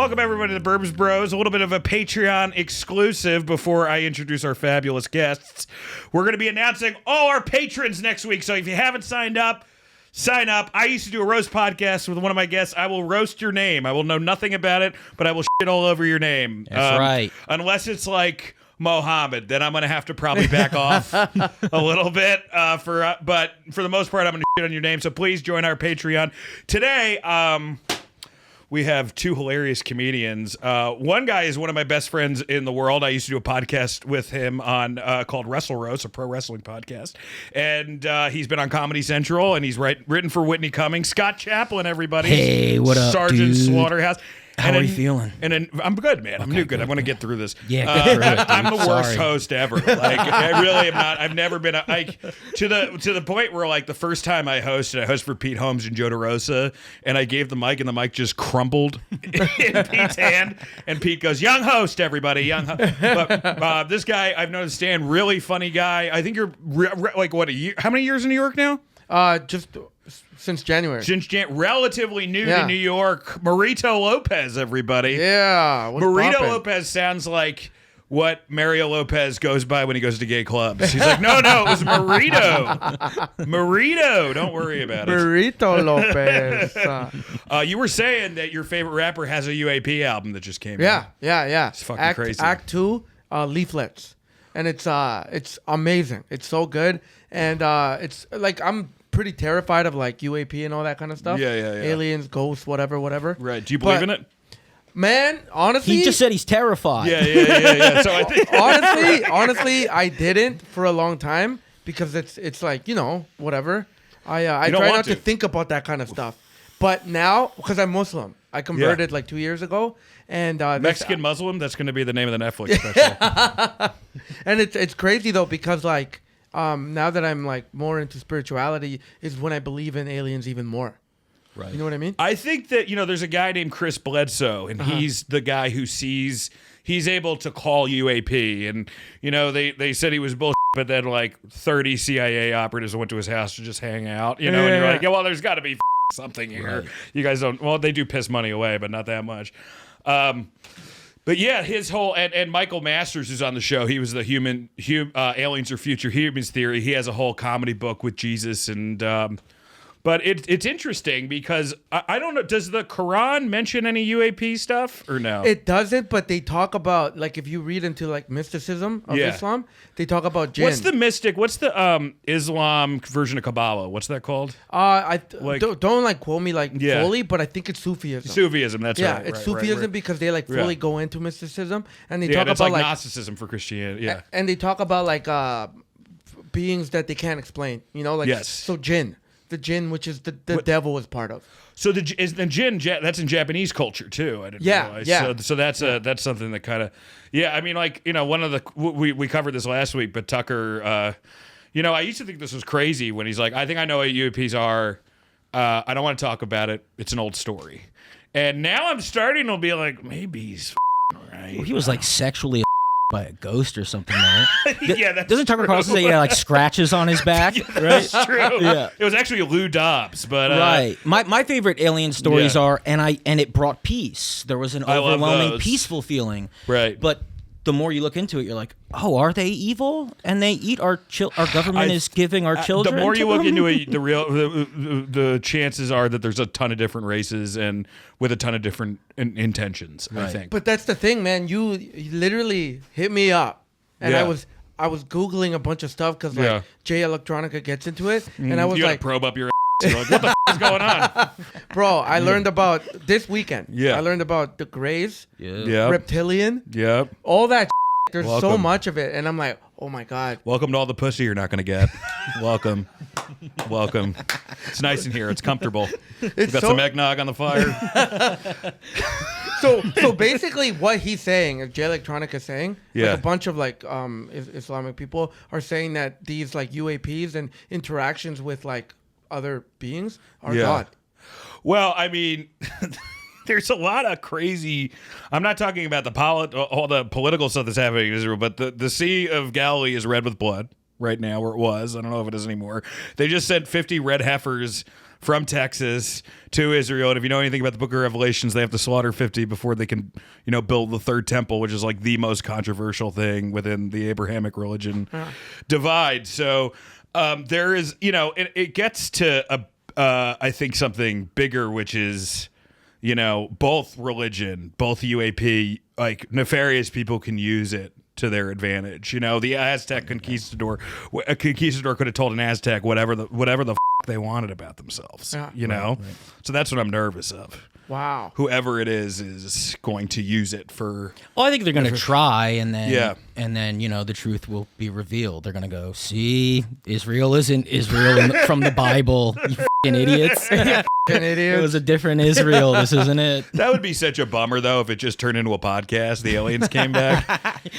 Welcome, everybody, to the Burbs Bros. A little bit of a Patreon exclusive before I introduce our fabulous guests. We're going to be announcing all our patrons next week, so if you haven't signed up, sign up. I used to do a roast podcast with one of my guests. I will roast your name. I will know nothing about it, but I will shit all over your name. That's right. Unless it's like Mohammed, then I'm going to have to probably back off a little bit. But for the most part, I'm going to shit on your name, so please join our Patreon. Today, we have two hilarious comedians. One guy is one of my best friends in the world. I used to do a podcast with him on called Wrestle Roast, a pro wrestling podcast. And he's been on Comedy Central, and he's written for Whitney Cummings. Scott Chaplain, everybody. Hey, what up, Sergeant dude? Slaughterhouse. How are you feeling? And I'm good, man. I'm good. I'm going to get through this. Yeah, get through it, dude. I'm the worst Sorry. host ever. Like, I really am not. I've never been to the point where, like, the first time I hosted for Pete Holmes and Joe DeRosa, and I gave the mic, and the mic just crumbled in Pete's hand, and Pete goes, "Young host, everybody, young host." But this guy, I've noticed, Stan, really funny guy. I think you're like what, a year? How many years in New York now? Just since January. Relatively new to New York. Marito Lopez, everybody. Yeah. Marito Lopez sounds like what Mario Lopez goes by when he goes to gay clubs. He's like, no, it was Marito. Marito, don't worry about it. Marito Lopez. You were saying that your favorite rapper has a UAP album that just came out. Yeah. It's fucking crazy. Act 2, Leaflets. And it's amazing. It's so good. And it's like I'm pretty terrified of like UAP and all that kind of stuff. Yeah. Aliens, ghosts, whatever. Right. Do you believe in it? Man, honestly, He just said he's terrified. Yeah. So I think honestly, I didn't for a long time because it's like, whatever. I try not to think about that kind of stuff. But now, because I'm Muslim, I converted like 2 years ago, and Mexican Muslim. That's going to be the name of the Netflix special. And it's crazy though because like now that I'm like more into spirituality is when I believe in aliens even more. Right. You know what I mean? I think that, there's a guy named Chris Bledsoe, and he's the guy who he's able to call UAP. And, they said he was bullshit, but then like 30 CIA operatives went to his house to just hang out, and you're like, yeah, well, there's got to be something here. Right. You guys don't, well, they do piss money away, but not that much. But yeah, his whole, and Michael Masters is on the show. He was the Aliens or Future Humans Theory. He has a whole comedy book with Jesus, and but it's interesting because I don't know. Does the Quran mention any UAP stuff or no? It doesn't, but they talk about like if you read into like mysticism of Islam, they talk about jinn. What's the mystic? What's the Islam version of Kabbalah? What's that called? Don't like quote me like fully, but I think it's Sufism. Sufism, that's right. Yeah, it's Sufism because they like fully go into mysticism, and they talk it's about like Gnosticism for Christianity. Yeah, and they talk about like beings that they can't explain. So jinn. The jinn, which is the devil, is part of. So the jinn, that's in Japanese culture too. I didn't realize. Yeah. So that's something that kind of, I mean, like one of the we covered this last week, but Tucker, I used to think this was crazy when he's like, I think I know what UAPs are. I don't want to talk about it. It's an old story, and now I'm starting to be like, maybe he's right. Well, he was like sexually by a ghost or something, right? That's Doesn't Tucker Carlson say he had like scratches on his back? Right? That's true. Yeah. It was actually Lou Dobbs, but right. My favorite alien stories are, and it brought peace. There was an overwhelming peaceful feeling. Right. But the more you look into it, you're like, oh, are they evil? And they eat our government is giving our children. The more you look them? into it, the chances are that there's a ton of different races and with a ton of different intentions. Right. I think. But that's the thing, man. You literally hit me up, and I was Googling a bunch of stuff because like Jay Electronica gets into it, and I was you like, probe up your. You're like, what the is going on, bro? I learned about this weekend. Yeah, I learned about the Greys, yeah, reptilian, all that. There's so much of it, and I'm like, oh my god. Welcome to all the pussy you're not gonna get. Welcome. It's nice in here. It's comfortable. We've got some eggnog on the fire. So basically, what he's saying, Jay Electronica is saying, like a bunch of like Islamic people are saying that these like UAPs and interactions with like other beings are God. Well, I mean, there's a lot of crazy. I'm not talking about all the political stuff that's happening in Israel, but the Sea of Galilee is red with blood right now, where it was. I don't know if it is anymore. They just sent 50 red heifers from Texas to Israel. And if you know anything about the Book of Revelations, they have to slaughter 50 before they can, build the third temple, which is like the most controversial thing within the Abrahamic religion divide. So there is, it gets to I think something bigger, which is, both religion, both UAP, like nefarious people can use it to their advantage. The Aztec conquistador could have told an Aztec whatever the they wanted about themselves. Right. So that's what I'm nervous of. Wow. Whoever it is going to use it for. Well, I think they're going to try, and then the truth will be revealed. They're going to go, see, Israel isn't Israel from the Bible. You fucking idiots. It was a different Israel. This isn't it. That would be such a bummer, though, if it just turned into a podcast. The aliens came back,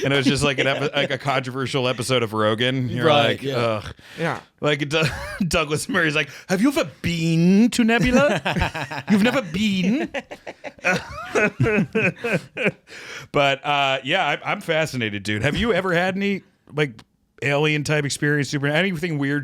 and it was just like like a controversial episode of Rogan. You're like, ugh. Yeah. Like Douglas Murray's like, have you ever been to Nebula? You've never been? But I'm fascinated, dude. Have you ever had any like alien type experience? Anything weird?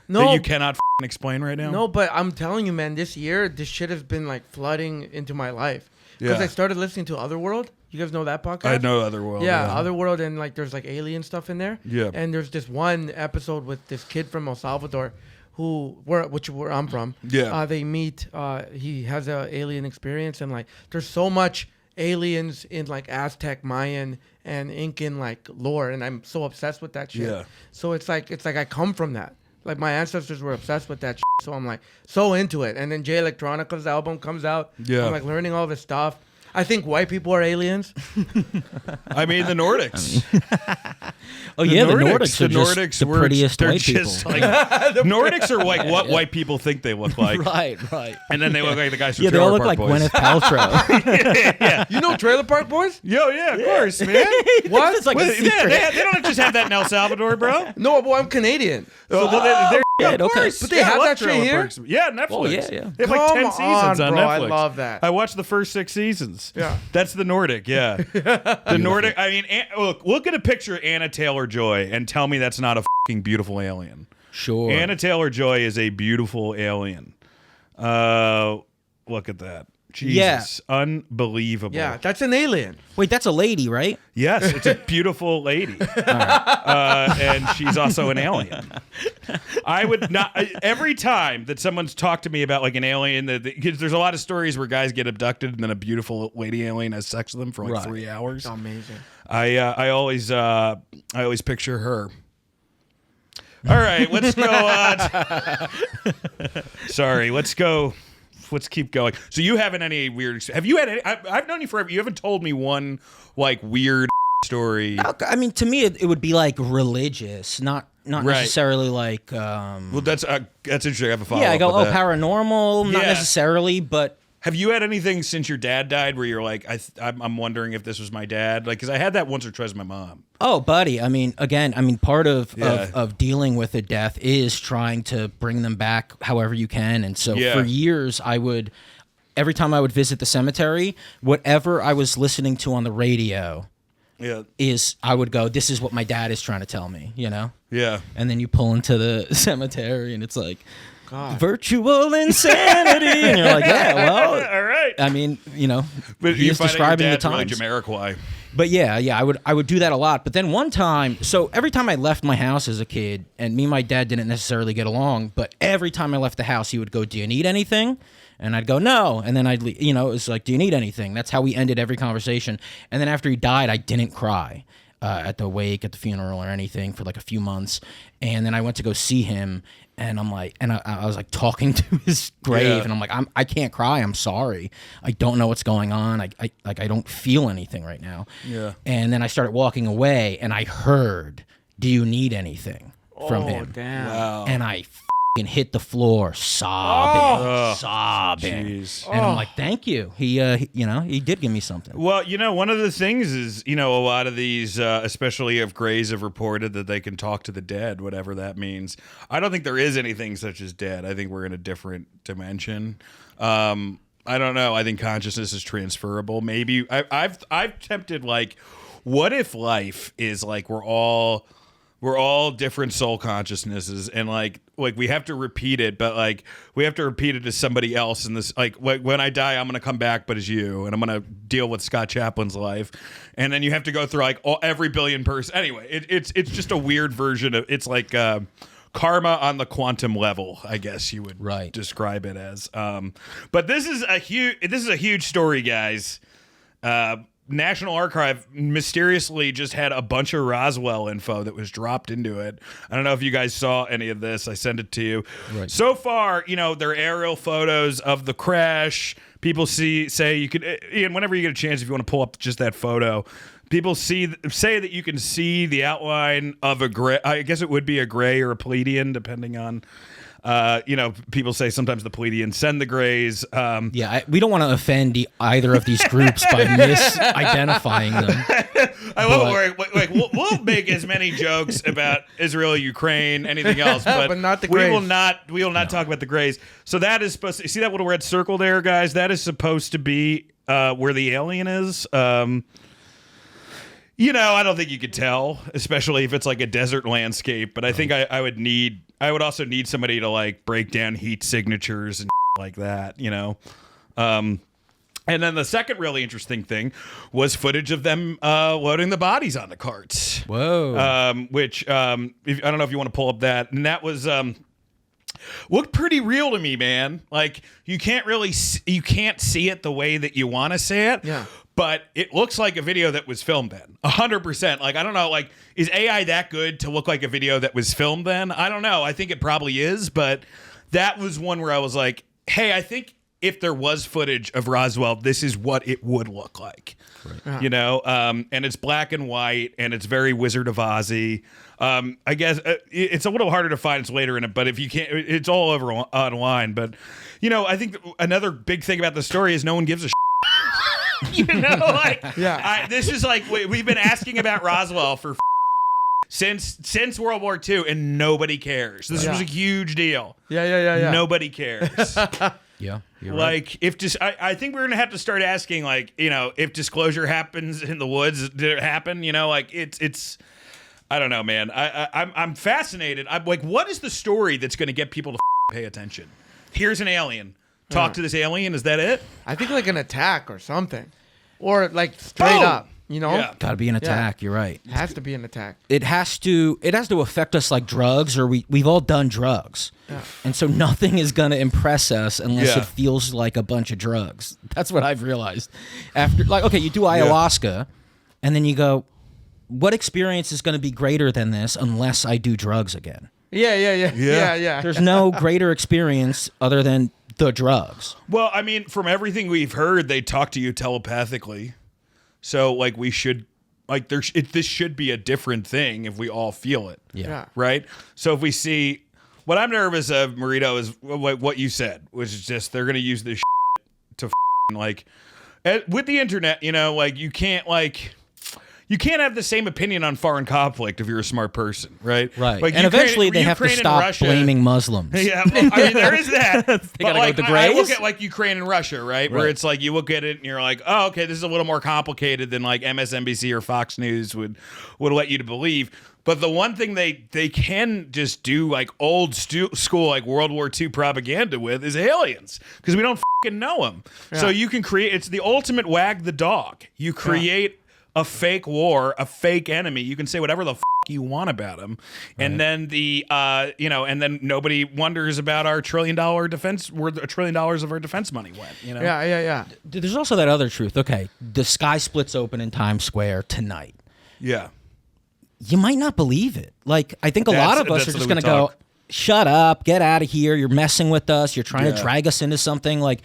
That you cannot explain right now? No, but I'm telling you, man, this year, this shit has been like flooding into my life. Because I started listening to Otherworld. You guys know that podcast? I know Otherworld. Yeah, Otherworld, and like there's like alien stuff in there. Yeah. And there's this one episode with this kid from El Salvador where I'm from. Yeah. They meet, he has an alien experience, and like there's so much aliens in like Aztec, Mayan, and Incan like lore, and I'm so obsessed with that shit. Yeah. So it's like I come from that. Like my ancestors were obsessed with that shit, so I'm like so into it. And then Jay Electronica's album comes out. Yeah. I'm like learning all this stuff. I think white people are aliens. I mean, the Nordics. The Nordics are just the prettiest white people. Like, Nordics are like what white people think they look like. Right. And then they look like the guys from they Trailer all look Park like Boys. Gwyneth Paltrow. Yeah. You know Trailer Park Boys? Yo, yeah, of course, man. What? It's like they don't just have that in El Salvador, bro. No, well, I'm Canadian. So they're of course. But they have that shit here? Yeah, Netflix. Oh, yeah. They have like 10 seasons on bro, Netflix. I love that. I watched the first 6 seasons. Yeah. That's the Nordic, yeah. The Nordic, I mean, look at a picture of Anna Taylor-Joy and tell me that's not a fucking beautiful alien. Sure. Anna Taylor-Joy is a beautiful alien. Look at that. Jesus. Yeah. Unbelievable. Yeah, that's an alien. Wait, that's a lady, right? Yes, it's a beautiful lady. And she's also an alien. I would not, every time that someone's talked to me about like an alien, because there's a lot of stories where guys get abducted and then a beautiful lady alien has sex with them for like 3 hours. Amazing. I always picture her. All right, let's go. Sorry, let's go. Let's keep going. So you haven't any weird? Have you had any? I've known you forever. You haven't told me one like weird story. I mean, to me, it would be like religious, not necessarily like. Well, that's interesting. I have a follow-up. Yeah, I go, with that. paranormal, not necessarily, but. Have you had anything since your dad died where you're like, I'm wondering if this was my dad? Like, because I had that once or twice with my mom. Oh, buddy. I mean, part of dealing with a death is trying to bring them back however you can. And so for years, every time I would visit the cemetery, whatever I was listening to on the radio I would go, this is what my dad is trying to tell me, Yeah. And then you pull into the cemetery and it's like, God. Virtual insanity, and you're like, yeah, well, all right. I mean, but he's describing the times. Really Jamiroquai. But I would do that a lot. But then one time, so every time I left my house as a kid, and me and my dad didn't necessarily get along, but every time I left the house, he would go, "Do you need anything?" And I'd go, "No," and then I'd, it was like, "Do you need anything?" That's how we ended every conversation. And then after he died, I didn't cry at the wake, at the funeral, or anything for like a few months. And then I went to go see him. And I'm like, I was like talking to his grave, and I'm like, I can't cry. I'm sorry. I don't know what's going on. I don't feel anything right now. Yeah. And then I started walking away, and I heard, "Do you need anything?" from him. Damn. Wow. And I fucking hit the floor sobbing. Jeez. And I'm like, thank you. He did give me something. Well, one of the things is, a lot of these, especially if Greys have reported that they can talk to the dead, whatever that means. I don't think there is anything such as dead. I think we're in a different dimension. I don't know. I think consciousness is transferable. Maybe I've tempted like, what if life is like we're all we're all different soul consciousnesses, and like we have to repeat it, but like we have to repeat it to somebody else. And this, like when I die, I'm gonna come back, but as you, and I'm gonna deal with Scott Chaplin's life, and then you have to go through like every billion person. Anyway, it's just a weird version of it's like karma on the quantum level, I guess you would describe it as. But this is a huge story, guys. National Archive mysteriously just had a bunch of Roswell info that was dropped into it. I don't know if you guys saw any of this. I sent it to you. Right. So far, there are aerial photos of the crash. People say you could, Ian, whenever you get a chance, if you want to pull up just that photo, people say that you can see the outline of a gray. I guess it would be a gray or a Pleiadian, depending on. People say sometimes the Pleiadians send the grays. We don't want to offend either of these groups by misidentifying them. I won't worry. We'll make as many jokes about Israel, Ukraine, anything else, but not the grays. We will not talk about the grays. So that is supposed to see that little red circle there, guys. That is supposed to be where the alien is. I don't think you could tell, especially if it's like a desert landscape. But I think I would also need somebody to like break down heat signatures and like that, And then the second really interesting thing was footage of them loading the bodies on the carts. Whoa! Which I don't know if you want to pull up that, and that was looked pretty real to me, man. Like you can't see it the way that you want to see it. Yeah. But it looks like a video that was filmed then. 100%. Like, I don't know, like, is AI that good to look like a video that was filmed then? I don't know. I think it probably is, but that was one where I was like, hey, I think if there was footage of Roswell, this is what it would look like. Right. And it's black and white, and it's very Wizard of Ozzy. I guess it's a little harder to find. It's later in it, but if you can't, it's all over online. But, I think another big thing about the story is no one gives a this is like we've been asking about Roswell for since World War II, and nobody cares. This was a huge deal. Yeah. Nobody cares. Yeah, you're like right. I think we're gonna have to start asking, like, if disclosure happens in the woods, did it happen? Like it's. I don't know, man. I'm fascinated. I'm like, what is the story that's gonna get people to pay attention? Here's an alien. Talk to this alien. Is that it? I think like an attack or something, or like straight up. Yeah. Gotta be an attack. You're right. It has to be an attack. It has to affect us like drugs, or we've all done drugs. Yeah. And so nothing is gonna impress us unless it feels like a bunch of drugs. That's what I've realized. After, like, okay, you do ayahuasca, and then you go, what experience is gonna be greater than this unless I do drugs again? Yeah. There's no greater experience other than the drugs. Well, I mean, from everything we've heard, they talk to you telepathically. So, like, we should, like, this should be a different thing if we all feel it. Yeah. Right? So if we see, what I'm nervous of, Marito, is what you said, which is just they're going to use this to, like, with the internet, like, you can't have the same opinion on foreign conflict if you're a smart person, right? Right. Like, and eventually they have to stop blaming Muslims. Yeah, well, I mean, there is that. They gotta go with the grays. I look at like Ukraine and Russia, right? Where it's like you look at it and you're like, oh, okay, this is a little more complicated than like MSNBC or Fox News would let you to believe. But the one thing they can just do like old school, like World War II propaganda with is aliens, because we don't fucking know them. Yeah. So you can create, it's the ultimate wag the dog. You create a fake war, a fake enemy. You can say whatever the you want about them, and then and then nobody wonders about our $1 trillion defense, where $1 trillion of our defense money went. Yeah. There's also that other truth. Okay, the sky splits open in Times Square tonight. Yeah, you might not believe it. Like, I think a lot of us are just going to go, shut up, get out of here. You're messing with us. You're trying to drag us into something. Like,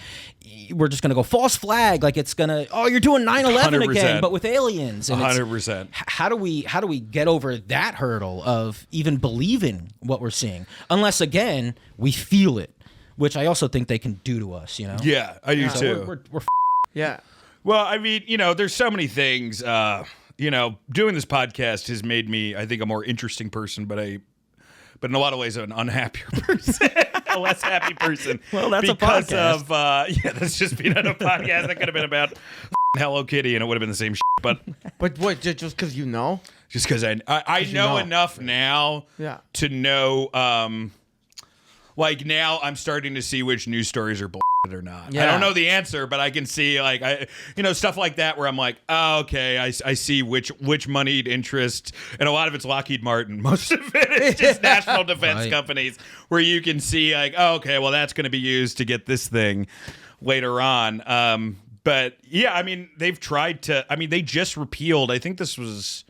we're just going to go false flag. Like, it's going to, you're doing 9/11 again, but with aliens. And 100%. How do we get over that hurdle of even believing what we're seeing? Unless, again, we feel it, which I also think they can do to us, Yeah, I do too. We're Yeah. Well, I mean, there's so many things. Doing this podcast has made me, I think, a more interesting person, but in a lot of ways, an unhappier person, a less happy person. Well, that's because a podcast. That's just being on a podcast. That could have been about Hello Kitty, and it would have been the same shit. But what? Just because you know? Just because I know enough now to know. Like now, I'm starting to see which news stories are bullshit or not. I don't know the answer, but I can see like stuff like that where I'm like, oh, okay, I see which moneyed interest, and a lot of it's Lockheed Martin. Most of it is just national defense companies where you can see like, oh, okay, well that's going to be used to get this thing later on. But yeah, I mean they've tried to. I mean they just repealed. I think this was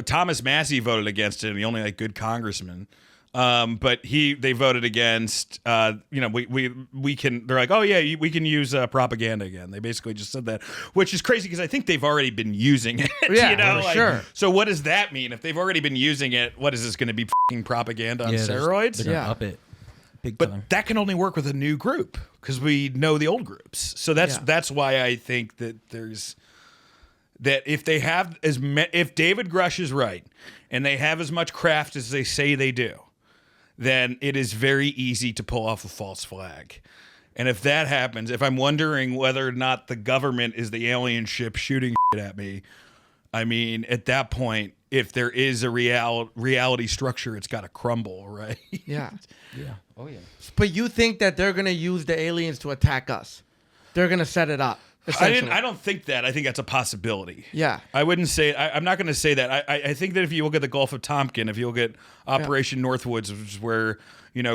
Thomas Massey voted against it, and the only like good congressman. But they voted against, we can, they're like, oh yeah, we can use propaganda again. They basically just said that, which is crazy because I think they've already been using it. Yeah, sure. So what does that mean? If they've already been using it, what is this going to be fucking propaganda on steroids? They're gonna up it. But that can only work with a new group because we know the old groups. So that's why I think that that if they have if David Grush is right and they have as much craft as they say they do, then it is very easy to pull off a false flag. And if that happens, if I'm wondering whether or not the government is the alien ship shooting shit at me, I mean, at that point, if there is a reality structure, it's got to crumble, right? Yeah. Yeah. Oh, yeah. But you think that they're going to use the aliens to attack us? They're going to set it up. I don't think that. I think that's a possibility. Yeah. I wouldn't say, I'm not going to say that. I think that if you look at the Gulf of Tonkin, if you look at Operation Northwoods, which is where,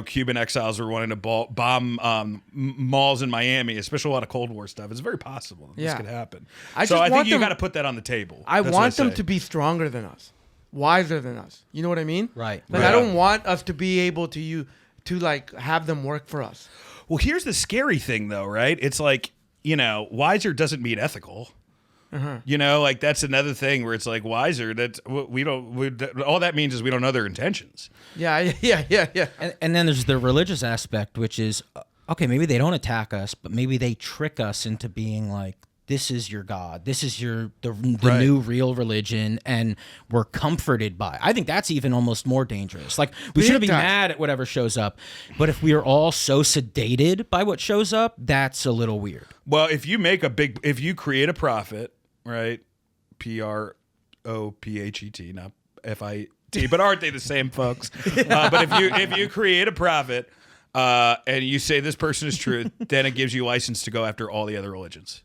Cuban exiles were wanting to bomb malls in Miami, especially a lot of Cold War stuff, it's very possible that this could happen. I think you got to put that on the table. I want them to be stronger than us, wiser than us. You know what I mean? Right. Like, I don't want us to be able to like have them work for us. Well, here's the scary thing though, right? It's like, wiser doesn't mean ethical. Like that's another thing where it's like wiser. That all that means is we don't know their intentions. Yeah. And then there's the religious aspect, which is okay. Maybe they don't attack us, but maybe they trick us into being like, this is your God. This is the new real religion, and we're comforted by. I think that's even almost more dangerous. Like we shouldn't be mad at whatever shows up, but if we are all so sedated by what shows up, that's a little weird. Well, if you create a prophet, right? PROPHET, not FIT, but aren't they the same folks? But if you create a prophet and you say this person is truth, then it gives you license to go after all the other religions.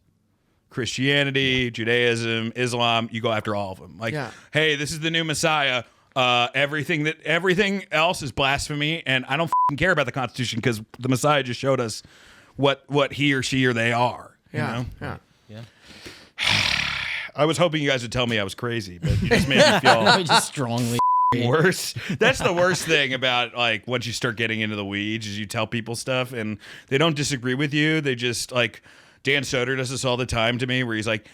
Christianity, Judaism, Islam, you go after all of them. Like, hey, this is the new Messiah. Everything else is blasphemy, and I don't care about the Constitution because the Messiah just showed us what he or she or they are. Yeah. I was hoping you guys would tell me I was crazy, but you just made me feel just strongly worse. That's the worst thing about like once you start getting into the weeds is you tell people stuff and they don't disagree with you. They just like Dan Soder does this all the time to me where he's like,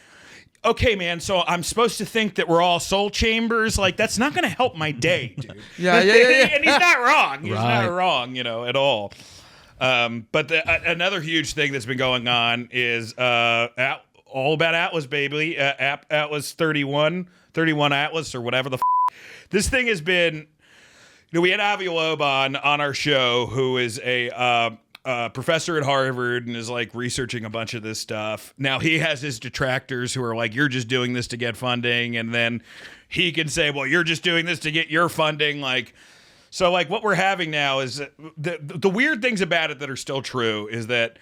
okay, man, so I'm supposed to think that we're all soul chambers. Like, that's not going to help my day, dude. Yeah. And he's not wrong. He's not wrong, at all. But another huge thing that's been going on is all about Atlas, baby. Atlas 31 Atlas or whatever the This thing has been, we had Avi Loeb on our show who is a professor at Harvard and is like researching a bunch of this stuff. Now he has his detractors who are like, you're just doing this to get funding. And then he can say, well, you're just doing this to get your funding. So what we're having now is the weird things about it that are still true is that,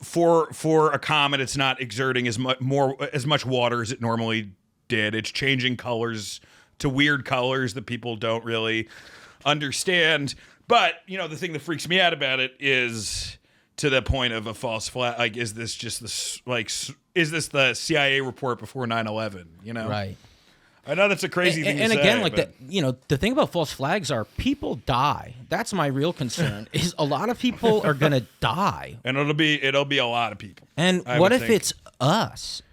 for a comet, it's not exerting as much water as it normally did. It's changing colors to weird colors that people don't really understand. But, the thing that freaks me out about it is to the point of a false flag. Like, is this the CIA report before 9/11, Right. I know that's a crazy thing to say. And again, the thing about false flags are people die. That's my real concern is a lot of people are going to die. And it'll be a lot of people. And what if it's us?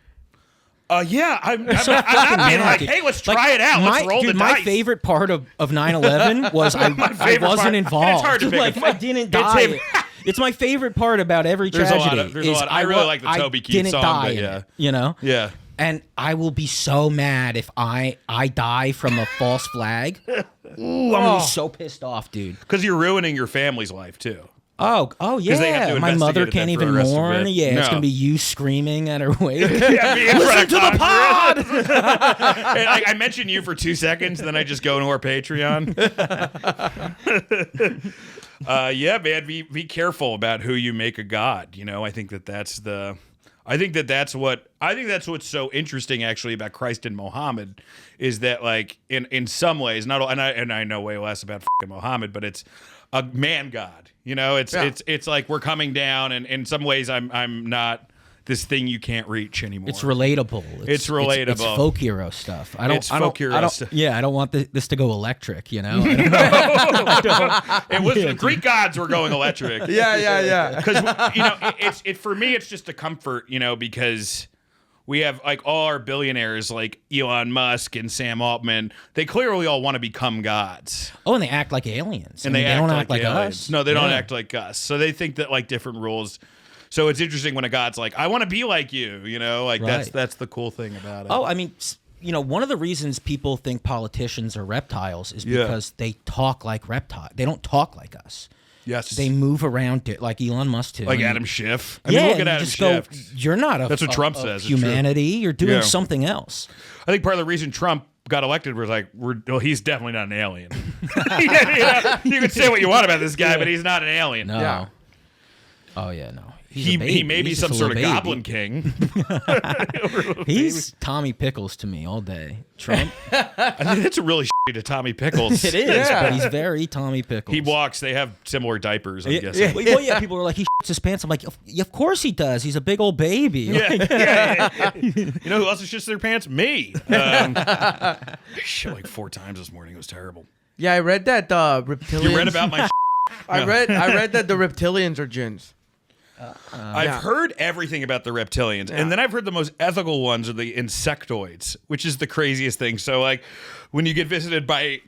Yeah, I'm not being like, hey, let's try it out. Let's roll the dice. My favorite part of 9/11 was I wasn't involved. It's hard to pick. I didn't die. It's my favorite part about every tragedy. There's a lot. I really like the Toby Keith song. Die but yeah. And I will be so mad if I die from a false flag. Ooh, I'm gonna be so pissed off, dude. Because you're ruining your family's life too. Oh yeah. they have to My mother investigate it can't then for even the rest of mourn. it. Yeah, it's No. gonna be you screaming at her wake. Yeah, me in Listen front to of the pod. And I mention you for 2 seconds, then I just go into our Patreon. Yeah, man, be careful about who you make a god. You know, I think that's what's so interesting actually about Christ and Muhammad is that like in some ways, not all, and I know way less about fucking Muhammad, but it's a man god. You know, it's like we're coming down, and in some ways I'm not this thing you can't reach anymore. It's relatable. It's relatable. It's folk hero stuff. I don't want this to go electric. You know. It was the Greek gods were going electric. Yeah. Because you know, it for me, it's just a comfort. You know, because we have like all our billionaires like Elon Musk and Sam Altman. They clearly all want to become gods. Oh, and they act like aliens. And they don't act like aliens. us. No, they don't act like us. So they think that like different rules. So it's interesting when a god's like, I want to be like you, you know, like Right. that's the cool thing about it. Oh, I mean, you know, one of the reasons people think politicians are reptiles is because they talk like reptiles. They don't talk like us. Yes. They move around like Elon Musk too. Like and Adam Schiff. I yeah, mean, look at you Adam just go, Schiff. you're not That's what Trump says. It's true. humanity. You're doing Yeah. something else. I think part of the reason Trump got elected was like, he's definitely not an alien. You can say what you want about this guy, but he's not an alien. No. Yeah. Oh yeah, no. He may be He's some just a sort of little baby. goblin king. He's Tommy Pickles to me all day. Trump. I think that's a really shitty to Tommy Pickles. It is, Yeah. but he's very Tommy Pickles. He walks. They have similar diapers, I'm guessing. Well, yeah, people are like, he shits his pants. I'm like, of course he does. He's a big old baby. Yeah. You know who else shits their pants? Me. I shit like 4 times this morning. It was terrible. Yeah, I read that reptilians. You read about my I read that the reptilians are jinns. I've heard everything about the reptilians, and then I've heard the most ethical ones are the insectoids, which is the craziest thing. So, like, when you get visited by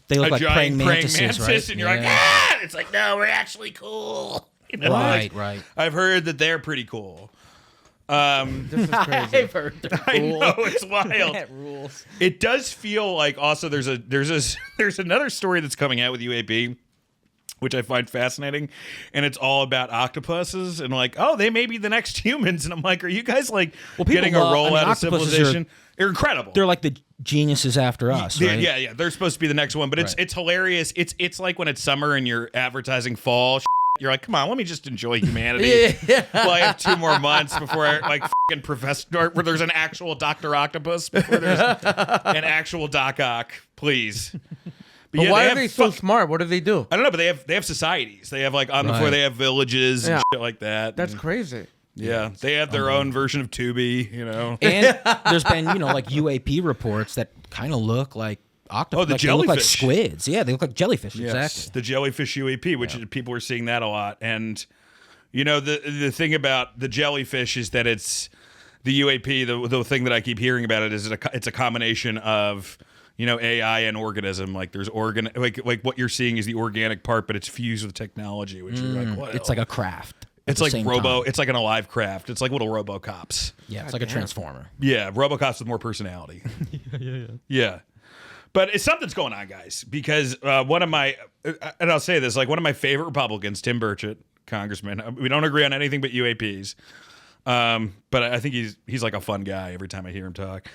They look a like praying giant mantises, right? and you're like, ah! It's like, no, we're actually cool. You know, Right, like, right. I've heard that they're pretty cool. This is crazy. I've heard they're I cool. know, it's wild. That rules. It does feel like also there's another story that's coming out with UAP, which I find fascinating, and it's all about octopuses and like, oh, they may be the next humans, and I'm like, are you guys like getting a roll out of civilization? They're incredible. They're like the geniuses after us, right? Yeah. They're supposed to be the next one, but it's hilarious. It's like when it's summer and you're advertising fall. You're like, come on, let me just enjoy humanity. Well, I have 2 more months before I like fucking Professor, where there's an actual Dr. Octopus, before there's an actual Doc Ock, please. But yeah, why are they so smart? What do they do? I don't know, but they have societies. They have like on the floor, they have villages and shit like that. That's crazy. Yeah, they have their own version of Tubi, you know. And there's been, like UAP reports that kind of look like octopus. Oh, the like, they look like jellyfish. squids. Yeah, they look like jellyfish. Yes, Exactly. the jellyfish UAP, which people are seeing that a lot. And you know, the thing about the jellyfish is that it's the UAP. The thing that I keep hearing about it is it's a combination of AI and organism. Like there's like what you're seeing is the organic part, but it's fused with technology, which you're like, what? It's like a craft. It's like It's like an alive craft. It's like little RoboCops. Yeah, it's like a transformer. Yeah, RoboCops with more personality. Yeah. But something's going on, guys, because one of my, and I'll say this, like one of my favorite Republicans, Tim Burchett, congressman, we don't agree on anything but UAPs, but I think he's like a fun guy every time I hear him talk.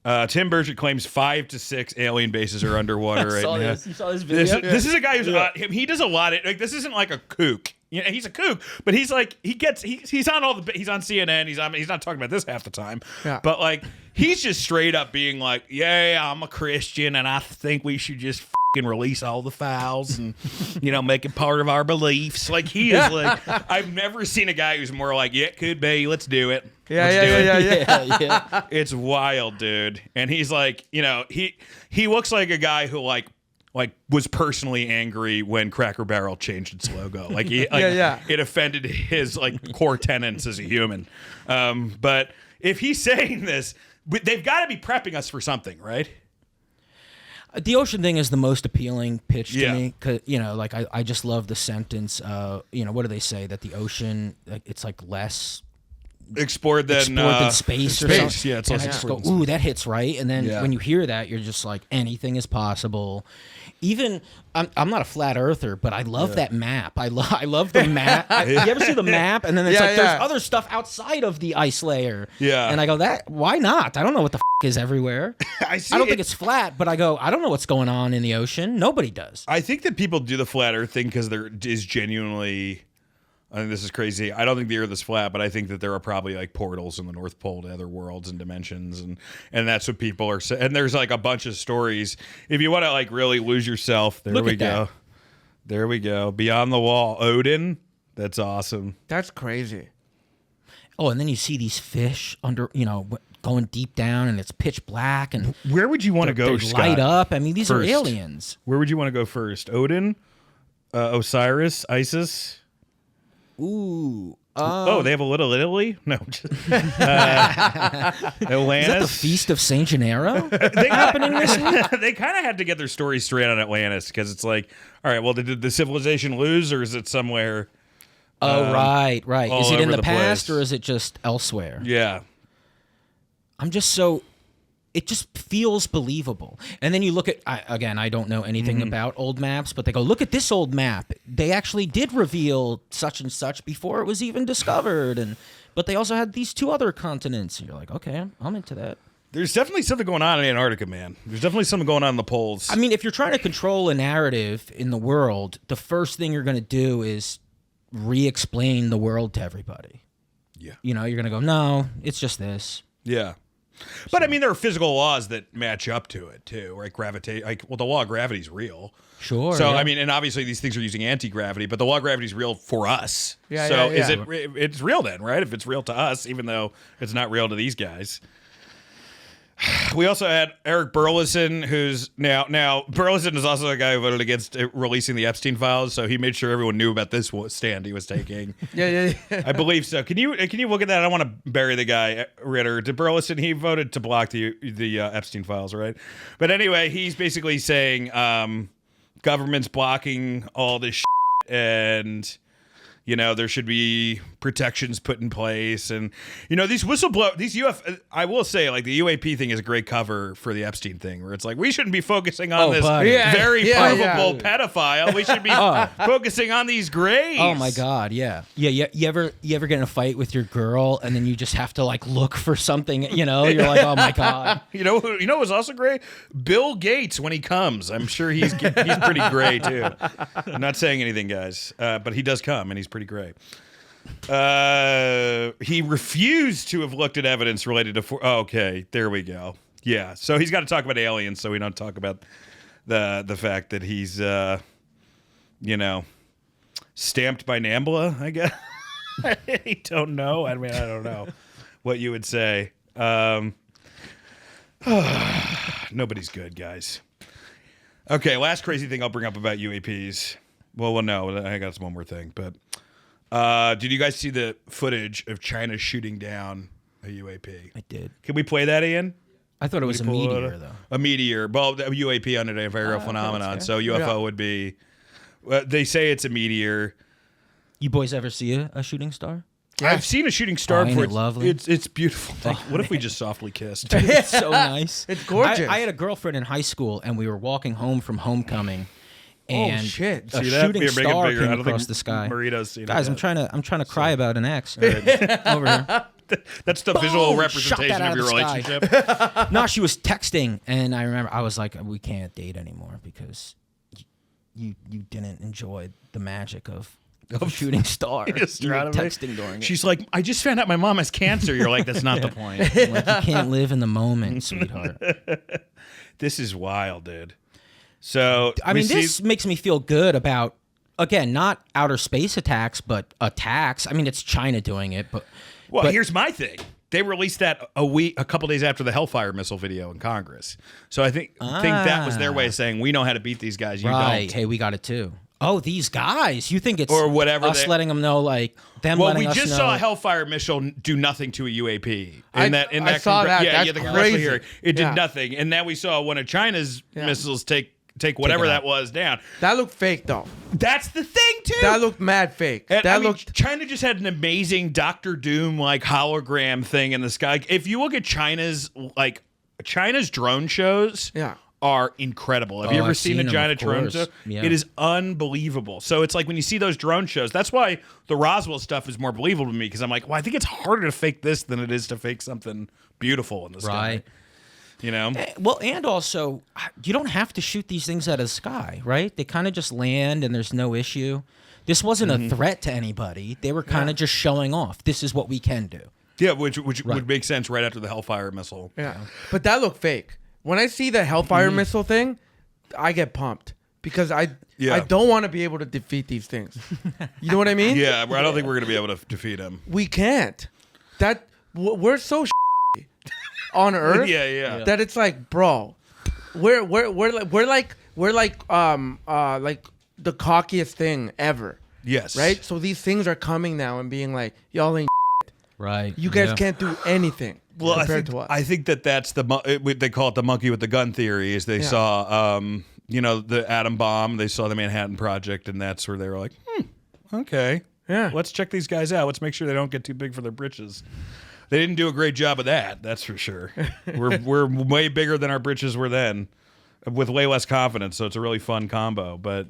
Tim Burchett claims 5 to 6 alien bases are underwater right now. You saw this video? This is a guy who's he does a lot of, like, this isn't like a kook. He's a kook, but he's like he's on he's on CNN. He's not talking about this half the time. Yeah. But like he's just straight up being like, yeah, I'm a Christian and I think we should just fucking release all the files and make it part of our beliefs. Like he is like I've never seen a guy who's more like, yeah, it could be, let's do it. Yeah. It's wild, dude. And he's like, he looks like a guy who like was personally angry when Cracker Barrel changed its logo. Like, it offended his like core tenets as a human. But if he's saying this, they've got to be prepping us for something, right? The ocean thing is the most appealing pitch to me, because like I just love the sentence. What do they say, that the ocean, it's like less explored than space or something. Yeah, it's and I just go, ooh, that hits right. And then when you hear that, you're just like, anything is possible. Even I'm not a flat earther, but I love that map. I love the map. You ever see the map? And then it's like there's other stuff outside of the ice layer. Yeah. And I go, why not? I don't know what the is everywhere. I don't think it's flat, but I go, I don't know what's going on in the ocean. Nobody does. I think that people do the flat Earth thing because there is genuinely. I think this is crazy. I don't think the Earth is flat, but I think that there are probably like portals in the North Pole to other worlds and dimensions, and that's what people are saying. And there's like a bunch of stories. If you want to like really lose yourself, there we go. There we go. Beyond the Wall, Odin. That's awesome. That's crazy. Oh, and then you see these fish under, going deep down, and it's pitch black. And where would you want to go, Scott? Light up. I mean, these first. Are aliens. Where would you want to go first? Odin, Osiris, Isis. Ooh. They have a little Italy? No. Atlantis. Is that the Feast of Saint Gennaro happening this week? They kind of had to get their story straight on Atlantis because it's like, all right, well, did the civilization lose or is it somewhere? Right. Is it in the past place. Or is it just elsewhere? Yeah. It just feels believable. And then you look at, I don't know anything about old maps, but they go, look at this old map. They actually did reveal such and such before it was even discovered. But they also had these two other continents. And you're like, okay, I'm into that. There's definitely something going on in Antarctica, man. There's definitely something going on in the poles. I mean, if you're trying to control a narrative in the world, the first thing you're going to do is re-explain the world to everybody. Yeah. You're going to go, no, it's just this. Yeah. But I mean, there are physical laws that match up to it too, right? The law of gravity is real. Sure. So yeah. I mean, and obviously these things are using anti-gravity, but the law of gravity is real for us. Yeah. So yeah. it's real then, right? If it's real to us, even though it's not real to these guys. We also had Eric Burleson, who's now Burleson is also a guy who voted against releasing the Epstein files, so he made sure everyone knew about this stand he was taking. Yeah. I believe so. Can you look at that? I don't want to bury the guy, Ritter. To Burleson, he voted to block the Epstein files, right? But anyway, he's basically saying government's blocking all this shit and. There should be protections put in place. And, these I will say, like, the UAP thing is a great cover for the Epstein thing, where it's like, we shouldn't be focusing on this very probable pedophile. We should be focusing on these grays. Oh, my God, yeah. Yeah, you ever get in a fight with your girl, and then you just have to, like, look for something, You're like, oh, my God. You know what's also gray? Bill Gates, when he comes. I'm sure he's pretty gray, too. I'm not saying anything, guys, but he does come, and he's pretty great. He refused to have looked at evidence related to. Okay, there we go. Yeah, so he's got to talk about aliens, so we don't talk about the fact that he's stamped by NAMBLA. I guess I don't know. I mean, I don't know what you would say. Nobody's good, guys. Okay, last crazy thing I'll bring up about UAPs. Well, no, I got one more thing, but. Did you guys see the footage of China shooting down a UAP? I did. Can we play that, Ian? I thought it was a meteor, though. A meteor. Well, a UAP, unidentified aerial phenomenon. So UFO would be. They say it's a meteor. You boys ever see a shooting star? Yeah. I've seen a shooting star before. Ain't it lovely? It's beautiful. What if we just softly kissed? It's so nice. It's gorgeous. I had a girlfriend in high school, and we were walking home from homecoming. And shit! A shooting star came across the sky. Marito's seen Guys, it. I'm trying to cry about an ex. Over here. That's the visual representation of your relationship. No, she was texting, and I remember I was like, "We can't date anymore because you didn't enjoy the magic of a shooting star." You were texting during it. She's like, "I just found out my mom has cancer." You're like, "That's not the point." Like, you can't live in the moment, sweetheart. This is wild, dude. So I mean, this makes me feel good about, again, not outer space attacks, but attacks. I mean, it's China doing it, but here's my thing. They released that a couple days after the Hellfire missile video in Congress. So I think that was their way of saying we know how to beat these guys. You don't. Hey, we got it too. Oh, these guys! You think it's or whatever us letting them know, like them letting us know? Well, we just saw a Hellfire missile do nothing to a UAP. I saw that. Yeah, That's the crazy. hearing. It did nothing, and now we saw one of China's missiles take take whatever that was down. That looked fake, though. That's the thing, too. That looked mad fake. China just had an amazing Doctor Doom like hologram thing in the sky. If you look at China's drone shows, are incredible. Have you ever seen a China drone show? Yeah. It is unbelievable. So it's like when you see those drone shows, that's why the Roswell stuff is more believable to me, because I'm like, well, I think it's harder to fake this than it is to fake something beautiful in the sky. Right. You know? Well, and also, you don't have to shoot these things out of the sky, right? They kind of just land and there's no issue. This wasn't a threat to anybody. They were kind of just showing off. This is what we can do. Yeah, which would make sense right after the Hellfire missile. Yeah. But that looked fake. When I see the Hellfire missile thing, I get pumped because I don't want to be able to defeat these things. You know what I mean? Yeah, I don't think we're going to be able to defeat them. We can't. We're so on Earth. That it's like, bro, we're like the cockiest thing ever. Yes. Right. So these things are coming now and being like, y'all ain't right. You guys can't do anything. Well, I think that's they call it the monkey with the gun theory. Is they saw the atom bomb, they saw the Manhattan Project, and that's where they were like, okay, let's check these guys out. Let's make sure they don't get too big for their britches. They didn't do a great job of that, that's for sure. We're way bigger than our britches were then, with way less confidence. So it's a really fun combo. But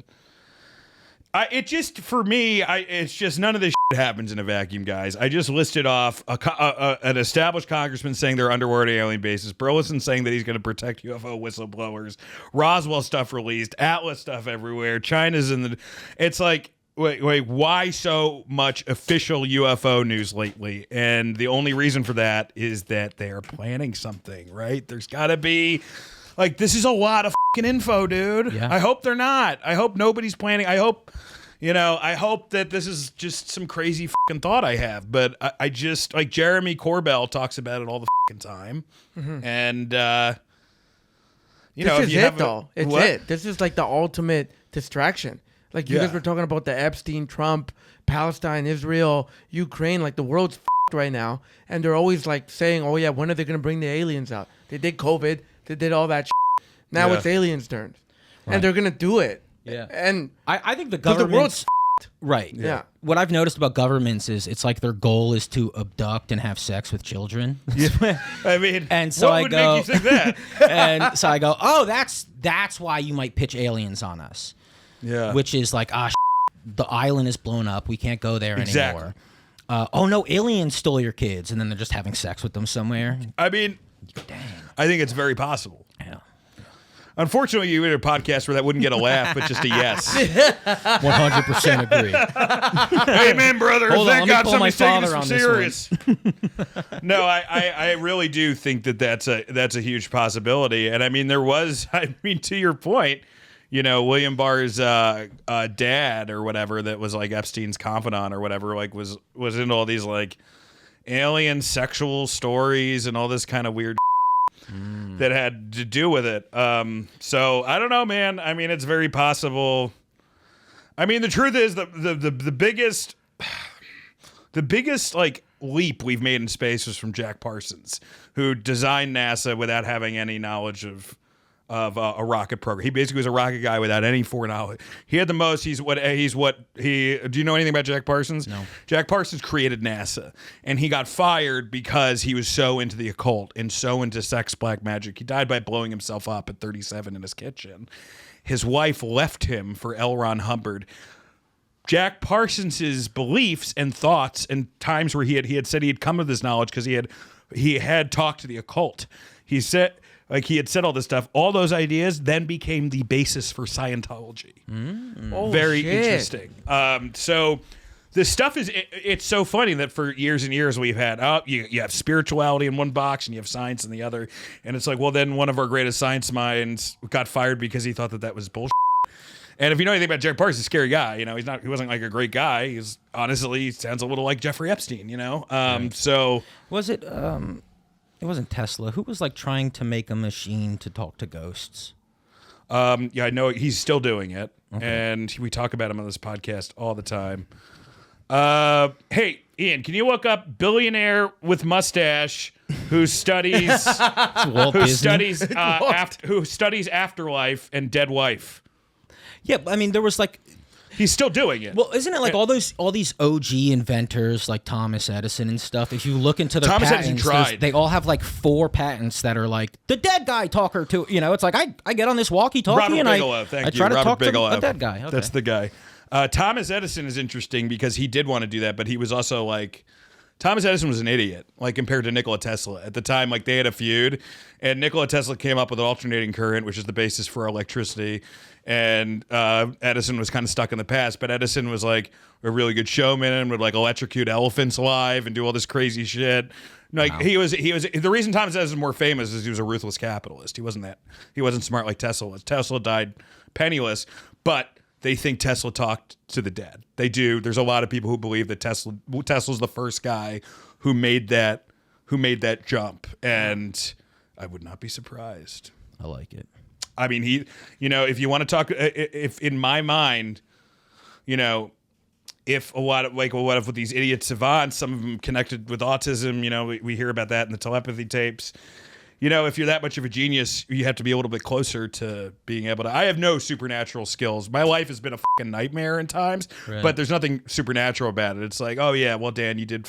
it's just none of this shit happens in a vacuum, guys. I just listed off an established congressman saying they're underwater alien bases, Burleson saying that he's going to protect UFO whistleblowers, Roswell stuff released, Atlas stuff everywhere, China's in the... It's like, wait, why so much official UFO news lately? And the only reason for that is that they are planning something, right? There's got to be... Like, this is a lot of fucking info, dude. Yeah. I hope they're not. I hope nobody's planning. I hope that this is just some crazy fucking thought I have. But I just, like, Jeremy Corbell talks about it all the fucking time. Mm-hmm. And, this is it, though. It's it. This is, like, the ultimate distraction. Like, you guys were talking about the Epstein, Trump, Palestine, Israel, Ukraine. Like, the world's fucked right now. And they're always, like, saying, oh, yeah, when are they going to bring the aliens out? They did COVID. They did all that shit. Now it's aliens' turn. Right. And they're going to do it. Yeah. And I think the government... the world's right. Yeah. What I've noticed about governments is it's like their goal is to abduct and have sex with children. Yeah. I mean, and so what would make you think that? And so I go, oh, that's why you might pitch aliens on us. Yeah. Which is like, the island is blown up. We can't go there anymore. Oh, no, aliens stole your kids. And then they're just having sex with them somewhere. I mean... Dang. I think it's very possible. Yeah. Unfortunately, you had a podcast where that wouldn't get a laugh, but just a yes. 100% agree. Amen, brother. Hold Thank on, God somebody's taking this on serious. No, I really do think that's a huge possibility. And I mean, to your point, William Barr's dad or whatever that was like Epstein's confidant or whatever, like was into all these like alien sexual stories and all this kind of weird that had to do with it. So I don't know, man. I mean, it's very possible. I mean, the truth is the biggest like leap we've made in space was from Jack Parsons, who designed NASA without having any knowledge of a rocket program. He basically was a rocket guy without any foreknowledge. He had the most. Do you know anything about Jack Parsons? No. Jack Parsons created NASA, and he got fired because he was so into the occult and so into sex, black magic. He died by blowing himself up at 37 in his kitchen. His wife left him for L. Ron Hubbard. Jack Parsons's beliefs and thoughts and times where he had said he had come to this knowledge because he had talked to the occult. He said. Like, he had said all this stuff. All those ideas then became the basis for Scientology. Very interesting. So this stuff it's so funny that for years and years we've had, you have spirituality in one box and you have science in the other. And it's like, well, then one of our greatest science minds got fired because he thought that was bullshit. And if you know anything about Jack Parsons, he's a scary guy. He wasn't like a great guy. He sounds a little like Jeffrey Epstein, Right. So. Was it... It wasn't Tesla. Who was like trying to make a machine to talk to ghosts? Yeah, I know he's still doing it, and we talk about him on this podcast all the time. Hey, Ian, can you look up billionaire with mustache who studies who studies afterlife and dead wife? Yeah, I mean, there was like. He's still doing it. Well, isn't it like all these OG inventors like Thomas Edison and stuff? If you look into their Thomas patents, Edison tried. They all have like 4 patents that are like the dead guy talker too. You know, it's like I get on this walkie-talkie and I try to talk to the dead guy. Okay. That's the guy. Thomas Edison is interesting because he did want to do that, but he was also like. Thomas Edison was an idiot, like compared to Nikola Tesla. At the time, like they had a feud, and Nikola Tesla came up with an alternating current, which is the basis for electricity. And Edison was kind of stuck in the past, but Edison was like a really good showman and would like electrocute elephants alive and do all this crazy shit. Like he was the reason Thomas Edison was more famous is he was a ruthless capitalist. He wasn't smart like Tesla was. Tesla died penniless, but they think Tesla talked to the dead. They do. There's a lot of people who believe that Tesla's the first guy who made that jump, and I would not be surprised. I like it. I mean, if you want to talk, if in my mind, if a lot of what if with these idiot savants, some of them connected with autism, we hear about that in the telepathy tapes. If you're that much of a genius, you have to be a little bit closer to being able to. I have no supernatural skills. My life has been a fucking nightmare in times, but there's nothing supernatural about it. It's like, oh yeah, well Dan, you did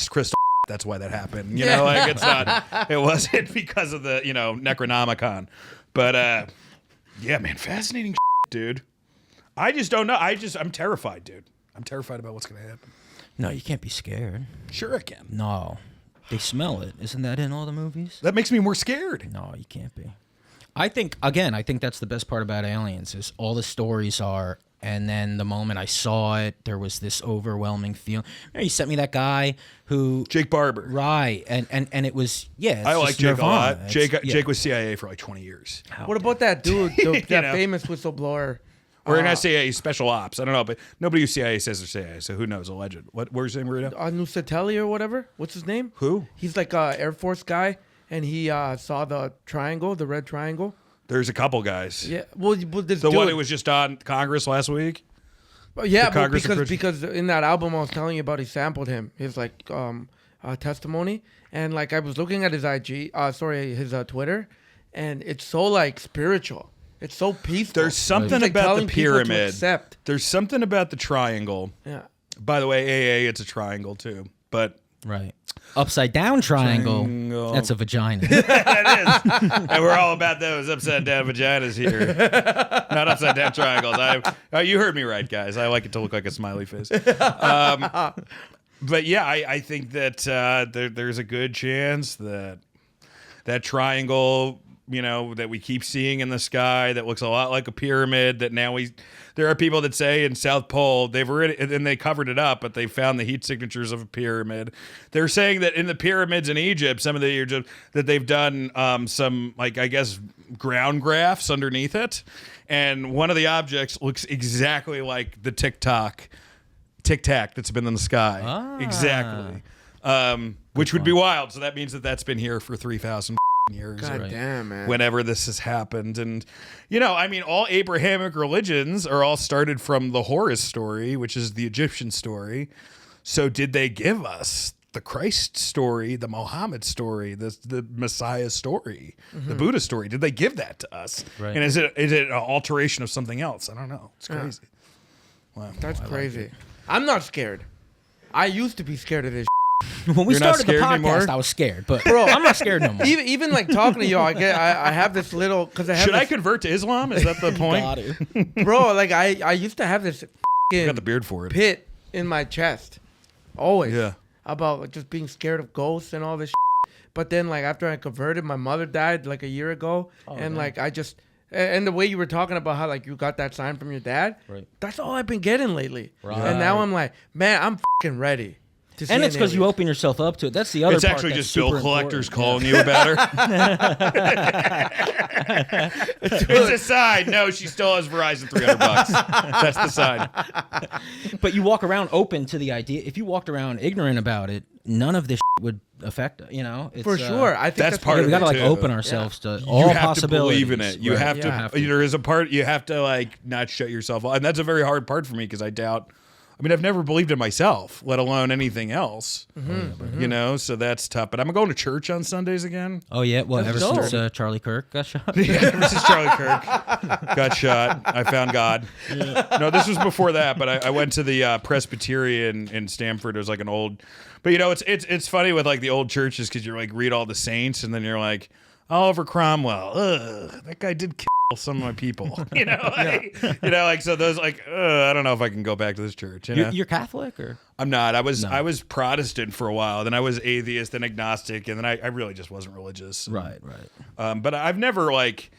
crystal. That's why that happened. Like it's not. It wasn't because of the Necronomicon, but yeah, man, fascinating, dude. I just don't know. I'm terrified, dude. I'm terrified about what's gonna happen. No, you can't be scared. Sure, I can. No. They smell it. Isn't that in all the movies? That makes me more scared. No, you can't be. I think that's the best part about aliens is all the stories are, and then the moment I saw it, there was this overwhelming feeling. You sent me that guy who... Jake Barber. Right, and it was, I like Jake a lot. Jake was CIA for like 20 years. What about that dude, that famous whistleblower? We're going to say special ops. I don't know, but nobody who CIA says they're CIA, so who knows? Alleged. Where's his name, Marito? Nusatelli or whatever. What's his name? Who? He's like a Air Force guy, and he saw the triangle, the red triangle. There's a couple guys. Yeah. Well, this the one who was just on Congress last week? Yeah, because in that album I was telling you about, he sampled him, his like testimony. And like I was looking at his his Twitter, and it's so like spiritual. It's so peaceful. There's something about the pyramid. There's something about the triangle. Yeah. By the way, AA, it's a triangle too. But right. Upside down triangle. That's a vagina. That is. And we're all about those upside down vaginas here. Not upside down triangles. You heard me right, guys. I like it to look like a smiley face. But yeah, I think that there's a good chance that triangle, that we keep seeing in the sky that looks a lot like a pyramid, that now there are people that say in South Pole they've already, and they covered it up, but they found the heat signatures of a pyramid. They're saying that in the pyramids in Egypt, some of the Egypt, that they've done some, like, I guess, ground graphs underneath it, and one of the objects looks exactly like the Tic Tac that's been in the sky. Exactly. Which would be wild. So that means that's been here for 3,000 years. God damn, man. Whenever this has happened. And, all Abrahamic religions are all started from the Horus story, which is the Egyptian story. So did they give us the Christ story, the Muhammad story, the Messiah story, the Buddha story? Did they give that to us? Right. And is it an alteration of something else? I don't know. It's crazy. Wow. That's crazy. I'm not scared. I used to be scared of this. When we started the podcast, I was scared, but bro, I'm not scared no more. Even like talking to y'all, I have this little Should I convert to Islam? Is that the point? Bro, like I used to have this got the beard for it. Pit in my chest, always. Yeah. About like just being scared of ghosts and all this. But then like after I converted, my mother died like a year ago, and like I just. And the way you were talking about how like you got that sign from your dad, right? That's all I've been getting lately. Right. And now I'm like, man, I'm fucking ready. And it's because you open yourself up to it. That's the other part. It's actually just bill collectors calling you about her. It's a sign. No, she still has Verizon $300. That's the sign. But you walk around open to the idea. If you walked around ignorant about it, none of this would affect. It's, for sure. I think that's part of it. We got to open ourselves to all possibilities. You have to believe in it. You have to. There is a part you have to like not shut yourself off, and that's a very hard part for me because I doubt I mean, I've never believed in myself, let alone anything else. You know, so that's tough. But I'm going to church on Sundays again. Oh yeah, well, ever since Charlie Kirk got shot. Yeah, ever since Charlie Kirk got shot, I found God. Yeah. No, this was before that, but I went to the Presbyterian in Stamford. It was like an old, but you know, it's funny with like the old churches because you're like read all the saints and then you're like Oliver Cromwell. That guy did kill some of my people. You know, like, you know, like so those like I don't know if I can go back to this church. You know? You're Catholic or? I'm not. I was Protestant for a while. Then I was atheist and agnostic, and then I really just wasn't religious. Right. But I've never like.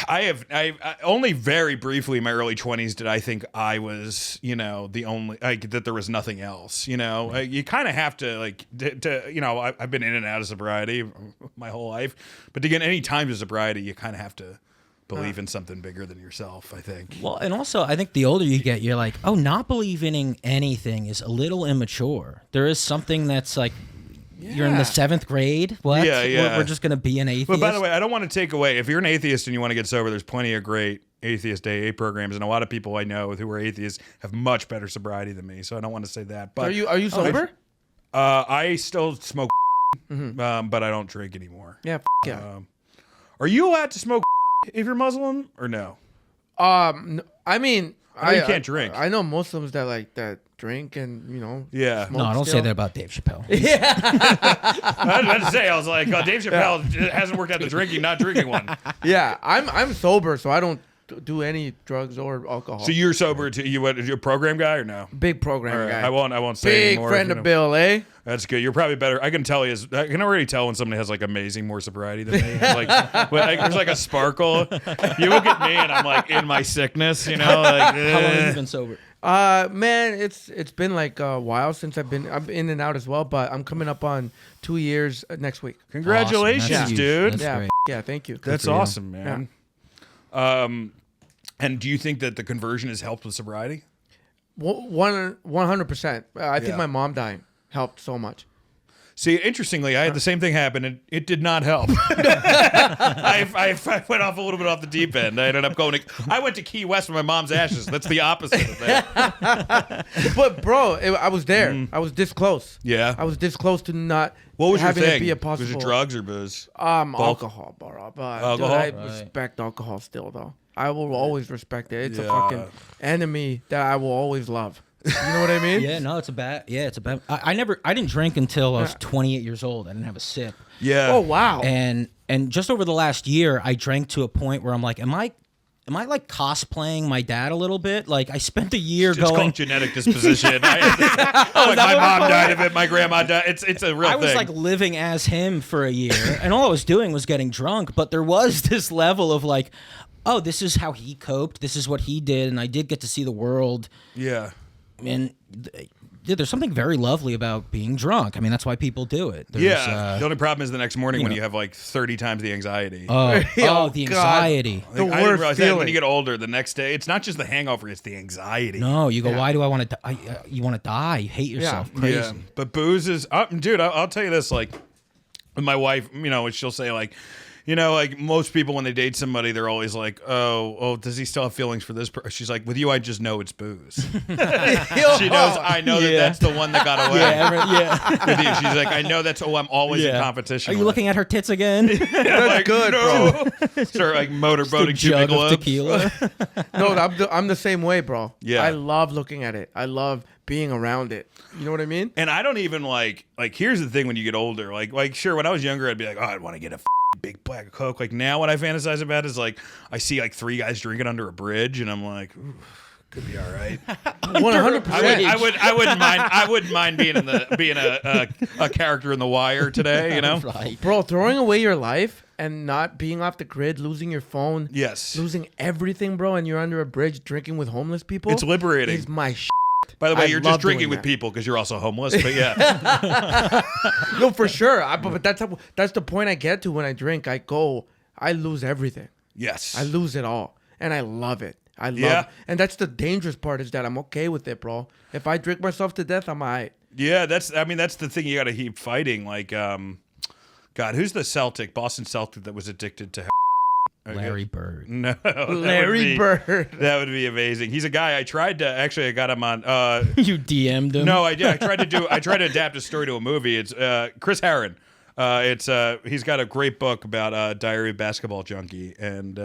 I only very briefly in my early 20s did I think I was, you know, the only like that there was nothing else. You know, like, you kind of have to like to you know I've been in and out of sobriety my whole life, but to get any time to sobriety, you kind of have to believe in something bigger than yourself, I think. Well, and also I think the older you get, you're like, oh, not believing in anything is a little immature. There is something that's like. Yeah. You're in the 7th grade. What? Yeah. We're just gonna be an atheist. But by the way, I don't want to take away. If you're an atheist and you want to get sober, there's plenty of great atheist AA programs, and a lot of people I know who are atheists have much better sobriety than me. So I don't want to say that. But are you sober? I still smoke, but I don't drink anymore. Yeah. Are you allowed to smoke if you're Muslim or no? I mean, you can't drink. I know Muslims that drink and you know. Yeah. No, I don't say that about Dave Chappelle. Yeah. I was about to say, I was like, Dave Chappelle hasn't worked out the drinking, not drinking one. Yeah, I'm sober, so I don't do any drugs or alcohol. So you're sober too? You a program guy or no? Big program guy. I won't say Big anymore. Big friend of Bill, eh? That's good. You're probably better. I can can already tell when somebody has like amazing more sobriety than me. There's like a sparkle. You look at me and I'm like in my sickness, you know. Like, How long have you been sober? Man, it's been like a while since I'm in and out as well, but I'm coming up on 2 years next week. Congratulations, awesome. dude. That's Yeah, thank you. That's awesome, man. Yeah. And do you think that the conversion has helped with sobriety? 100%. I think my mom dying helped so much. See, interestingly, I had the same thing happen, and it did not help. I went off a little bit off the deep end. I ended up I went to Key West with my mom's ashes. That's the opposite of that. But, bro, I was there. I was this close. Yeah. I was this close to not what was having your thing? it be a possible. Was it drugs or booze? Alcohol, bro. But alcohol? dude, I respect alcohol still, though. I will always respect it. It's a fucking enemy that I will always love. You know what I mean? Yeah, no, it's a bad. I didn't drink until I was 28 years old. I didn't have a sip. Yeah. Oh wow. And just over the last year, I drank to a point where I'm like, am I like cosplaying my dad a little bit? Like I spent a year it's going called genetic disposition. My mom died of it. My grandma died. It's a real thing. I was like living as him for a year, and all I was doing was getting drunk. But there was this level of like, oh, this is how he coped. This is what he did, and I did get to see the world. Yeah. And there's something very lovely about being drunk. I mean, that's why people do it. The only problem is the next morning when you have like 30 times the anxiety. The anxiety. The I didn't worst realize feeling. that when you get older, the next day, it's not just the hangover, it's the anxiety. No, you go, why do I want to die? You want to die. You hate yourself. Crazy. Yeah. But booze is, dude, I'll tell you this, like, my wife, you know, she'll say, like, you know, like most people when they date somebody, they're always like, oh, does he still have feelings for this person? She's like, with you, I just know it's booze. She knows, I know that that's the one that got away. With you, she's like, I know that's, I'm always in competition. Are you looking at her tits again? That's like, good, bro. Start like motorboating two jug big of tequila. No, I'm the same way, bro. Yeah. I love looking at it. I love being around it. You know what I mean? And I don't even like here's the thing when you get older, like sure, when I was younger, I'd be like, oh, I'd want to get a big bag of Coke. Like now what I fantasize about is like I see like 3 guys drinking under a bridge and I'm like, ooh, could be all right. 100%. I wouldn't mind being a character in The Wire today, you know? Right. Bro, throwing away your life and not being off the grid, losing your phone, Yes. losing everything, bro, and you're under a bridge drinking with homeless people. It's liberating. Is my By the way, I you're love just drinking doing with that. people because you're also homeless, but yeah. No, for sure. But that's the point I get to when I drink. I lose everything. Yes. I lose it all, and I love it. And that's the dangerous part is that I'm okay with it, bro. If I drink myself to death, I'm alright. Yeah, that's the thing you got to keep fighting. Like, God, who's the Boston Celtic that was addicted to Larry Bird. No, Larry Bird. That would be amazing. He's a guy I got him on. You DM'd him? No, I did. I tried to adapt a story to a movie. It's Chris Herron. He's got a great book about Diary of a Basketball Junkie, and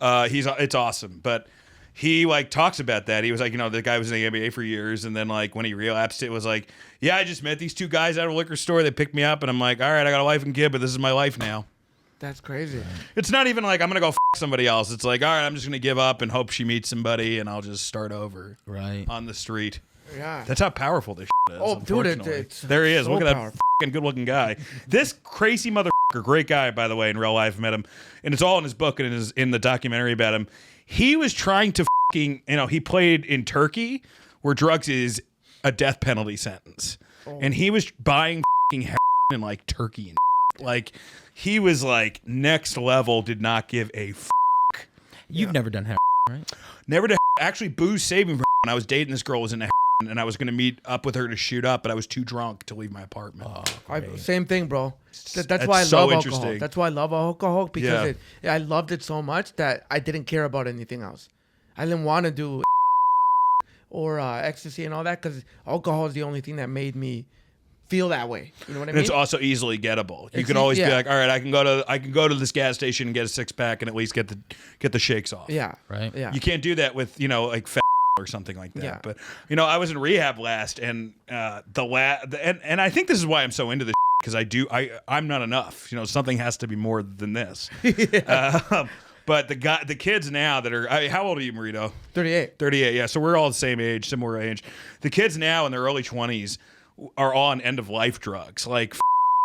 it's awesome. But he like talks about that. He was like, the guy was in the NBA for years, and then like when he relapsed, it was like, I just met these two guys at a liquor store. They picked me up, and I'm like, all right, I got a wife and kid, but this is my life now. That's crazy. It's not even like I'm gonna go somebody else. It's like, all right, I'm just gonna give up and hope she meets somebody, and I'll just start over on the street. Yeah, that's how powerful this is. Oh, dude, it's there he is. so Look at powerful. that good-looking guy. This crazy motherfucker, great guy, by the way. In real life, I met him, and it's all in his book and in the documentary about him. He was trying to he played in Turkey, where drugs is a death penalty sentence, and he was buying heroin in like Turkey and like he was like next level. Did not give a fuck. You've never done heroin, right? Never did. Actually, booze saved me from when I was dating this girl was in and I was going to meet up with her to shoot up, but I was too drunk to leave my apartment. Same thing, bro. That's so why I love alcohol. interesting. That's why I love alcohol, because I loved it so much that I didn't care about anything else. I didn't want to do or ecstasy and all that, because alcohol is the only thing that made me feel that way. You know what I mean? It's also easily gettable. You can always be like, all right, I can go to this gas station and get a 6-pack and at least get the shakes off. Yeah. Right. Yeah. You can't do that with like fat or something like that. Yeah. But I was in rehab last, and and I think this is why I'm so into this, because I'm not enough. Something has to be more than this. But the kids now that are, how old are you, Marito? 38. 38. Yeah. So we're all the same age, similar age. The kids now in their early 20s are all on end of life drugs, like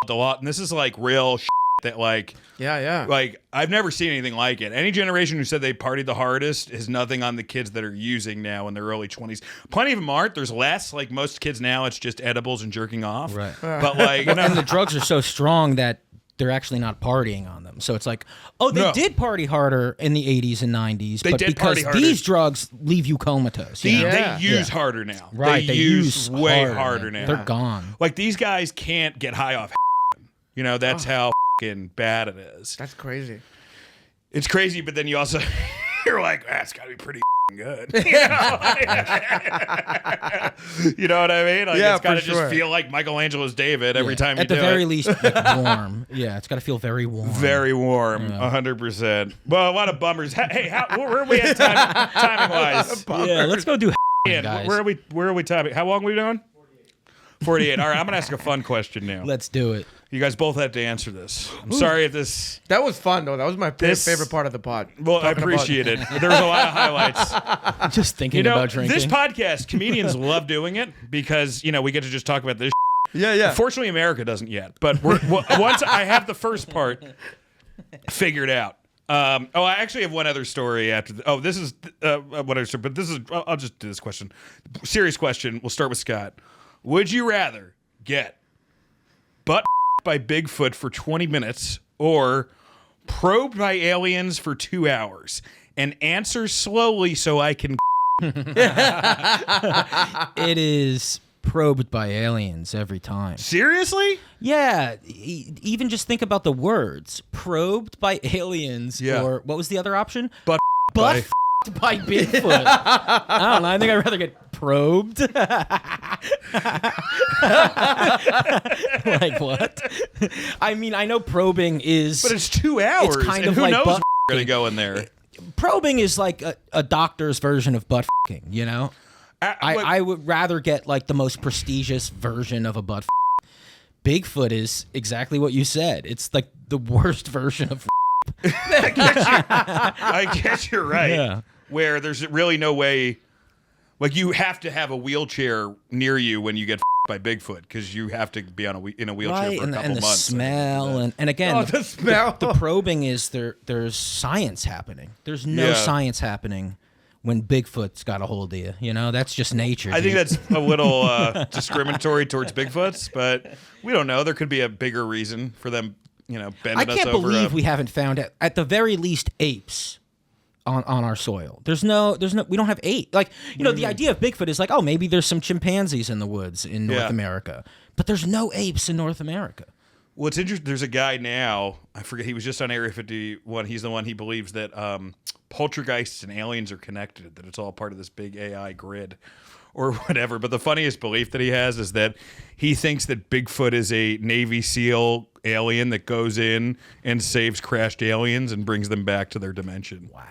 a lot, and this is like real that like like I've never seen anything like it. Any generation who said they partied the hardest is nothing on the kids that are using now in their early 20s. Plenty of them aren't. There's less. Like most kids now, it's just edibles and jerking off. Right. But like, and the drugs are so strong that they're actually not partying on them. So it's like, they did party harder in the 80s and 90s, but because these drugs leave you comatose. They use harder now. Right. They use way harder now. They're gone. Like these guys can't get high off. That's how bad it is. That's crazy. It's crazy, but then you also you're like, that's got to be pretty good. You know what I mean? Like, it's got to just feel like Michelangelo's David every time you do it. At the very least, warm. Yeah, it's got to feel very warm. Very warm, 100%. Well, a lot of bummers. Hey, where are we at timing-wise? Yeah, let's go do guys. Where are we timing? How long are we doing? 48. All right, I'm going to ask a fun question now. Let's do it. You guys both have to answer this. I'm sorry if this... That was fun, though. That was my favorite part of the pod. Well, I appreciate it. There was a lot of highlights. Just thinking about drinking. This podcast, comedians love doing it because, we get to just talk about this. Yeah, yeah. Fortunately, America doesn't yet. But once I have the first part figured out. I actually have one other story after. This is what I said, but this is. I'll just do this question. Serious question. We'll start with Scott. Would you rather get butt by Bigfoot for 20 minutes or probed by aliens for 2 hours? And answer slowly so I can. It is probed by aliens every time. Seriously? Yeah. Even just think about the words. Probed by aliens. Yeah. Or what was the other option? Butt by Bigfoot. I don't know. I think I'd rather get probed. Like what? I mean, I know probing is... But it's 2 hours. It's kind of who like knows butt going to go in there? Probing is like a doctor's version of butt fucking, I would rather get like the most prestigious version of a butt Bigfoot is exactly what you said. It's like the worst version of I guess you're right. Yeah. Where there's really no way, like you have to have a wheelchair near you when you get by Bigfoot because you have to be in a wheelchair for a couple and the months. Smell and again, the smell. The probing is there's science happening. There's no science happening when Bigfoot's got a hold of you. That's just nature. I think that's a little discriminatory towards Bigfoots, but we don't know. There could be a bigger reason for them, bending us over. I can't believe we haven't found at the very least apes on our soil. There's no we don't have ape. Like, the idea of Bigfoot is like, oh, maybe there's some chimpanzees in the woods in North America. But there's no apes in North America. Well, it's interesting. There's a guy now. I forget. He was just on Area 51. He's the one. He believes that poltergeists and aliens are connected. That it's all part of this big AI grid, or whatever. But the funniest belief that he has is that he thinks that Bigfoot is a Navy SEAL alien that goes in and saves crashed aliens and brings them back to their dimension. Wow.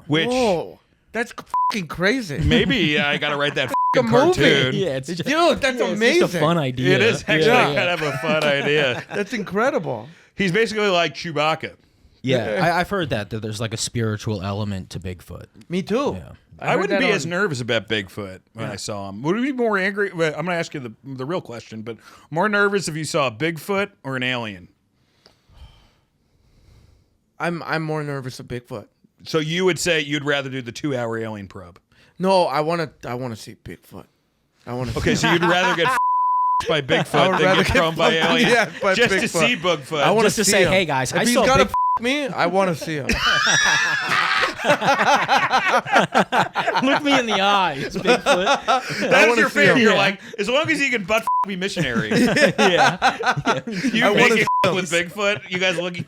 Which. Whoa. That's fucking crazy. Maybe I got to write that A cartoon. movie. Yeah, it's just, Dude, that's amazing. It's just a fun idea. It is actually kind of a fun idea. That's incredible. He's basically like Chewbacca. Yeah, I've heard that there's like a spiritual element to Bigfoot. Me too. Yeah. I wouldn't be as nervous about Bigfoot when I saw him. Would we be more angry? I'm going to ask you the real question, but more nervous if you saw a Bigfoot or an alien? I'm more nervous of Bigfoot. So you would say you'd rather do the 2-hour alien probe? No, I want to see Bigfoot. I want to. Okay, so you'd rather get by Bigfoot than get thrown by aliens by just to Bigfoot. see Bigfoot. I want Just to see say, him. hey guys, If I he's saw gotta Bigfoot. me, I want to see him. Look me in the eyes, Bigfoot. That's your favorite. him. You're Yeah. like, as long as he can butt me missionary. Yeah. You I wanna make see it with Bigfoot. You guys looking?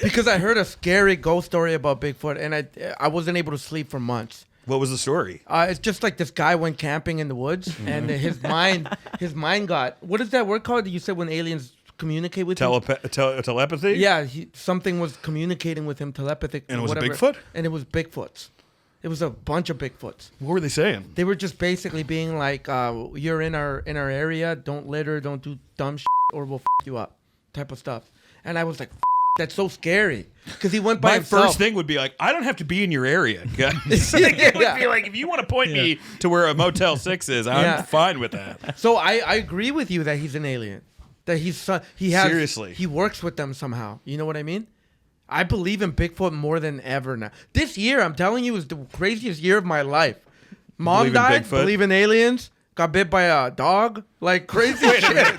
Because I heard a scary ghost story about Bigfoot, and I wasn't able to sleep for months. What was the story? It's just like this guy went camping in the woods, and his mind got, what is that word called that you said when aliens communicate with you? Telepathy? Yeah, something was communicating with him telepathic. And it was a whatever. Bigfoot? And it was Bigfoots. It was a bunch of Bigfoots. What were they saying? They were just basically being like, "You're in our area. Don't litter. Don't do dumb shit, or we'll you up," type of stuff. And I was like, "That's so scary," because he went by My himself. first thing would be like, I don't have to be in your area, guys. Like, it would be like, if you want to point me to where a Motel 6 is, I'm fine with that. So I agree with you that he's an alien. That he has Seriously. he works with them somehow. You know what I mean? I believe in Bigfoot more than ever now. This year, I'm telling you, is the craziest year of my life. Mom Believe in died, Bigfoot? believe in aliens, got bit by a dog, like crazy shit.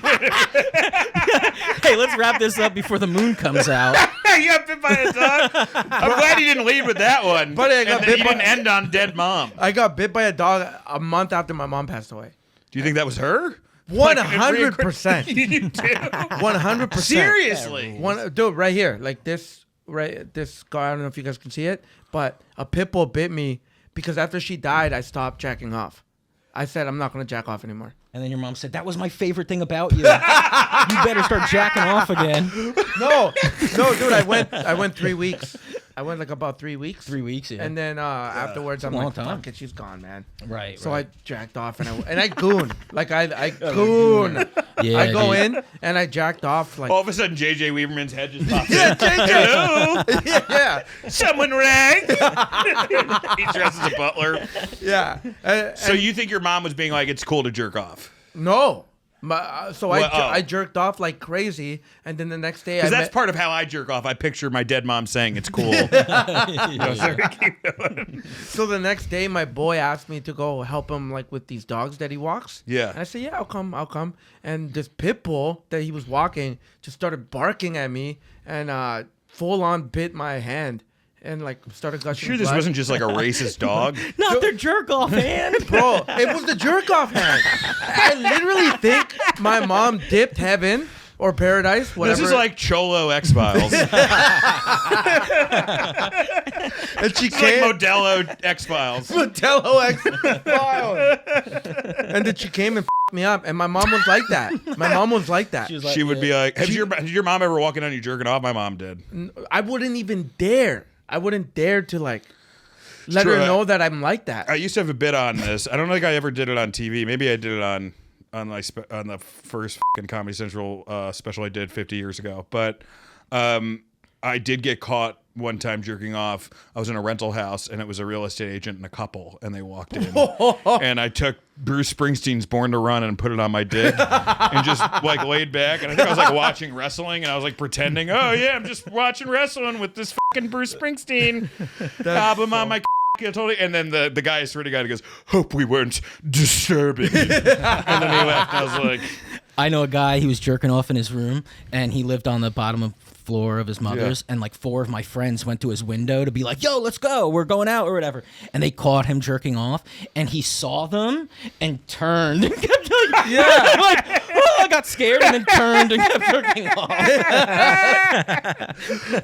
Hey, let's wrap this up before the moon comes out. You got bit by a dog? I'm glad you didn't lead with that one. But I got and bit you by- didn't end on dead mom. I got bit by a dog a month after my mom passed away. Do you think that was her? 100%. You do? 100%. Seriously? Dude, right here, like this scar. I don't know if you guys can see it, but a pit bull bit me because after she died, I stopped jacking off. I said I'm not gonna jack off anymore. And then your mom said, that was my favorite thing about you. You better start jacking off again. No, dude, I went 3 weeks. I went like about 3 weeks. 3 weeks, yeah. And then afterwards, I'm long like, time. fuck it, she's gone, man. Right. So I jacked off and I goon. Like I goon. Yeah, I go dude. in and I jacked off like All of a sudden, JJ Weaverman's head just pops yeah, in. JJ. Hello? yeah, Someone rang? He dresses as a butler. yeah. So you think your mom was being like, it's cool to jerk off? No. Well, I jerked off like crazy, and then the next day Because that's part of how I jerk off. I picture my dead mom saying it's cool. So the next day, my boy asked me to go help him like with these dogs that he walks. Yeah. And I said, yeah, I'll come. And this pit bull that he was walking just started barking at me and full on bit my hand and like started gushing Sure, this blood. wasn't just like a racist dog. Not their jerk off hand. Bro, it was the jerk off hand. I literally think my mom dipped heaven or paradise, whatever. This is like Cholo X-Files. It's and she like came. Modelo X-Files. Modello X Files. And then she came and f***ed me up, and my mom was like that. She was like, She would be yeah. like, did your mom ever walking on you jerking off? My mom did. I wouldn't even dare. I wouldn't dare to like let her True. know that I'm like that. I used to have a bit on this. I don't think I ever did it on TV. Maybe I did it on the first fucking Comedy Central special I did 50 years ago. But I did get caught one time jerking off. I was in a rental house, and it was a real estate agent and a couple, and they walked in. And I took Bruce Springsteen's Born to Run and put it on my dick and just like laid back. And I think I was like watching wrestling, and I was like pretending, oh yeah, I'm just watching wrestling with this fucking Bruce Springsteen album on my totally. And then the guy, I swear to God, he goes, hope we weren't disturbing. And then he left, and I was like, I know a guy, he was jerking off in his room, and he lived on the bottom floor of his mother's, and like 4 of my friends went to his window to be like, yo, let's go, we're going out or whatever, and they caught him jerking off, and he saw them and turned and kept like, like, oh, I got scared and then turned and kept jerking off.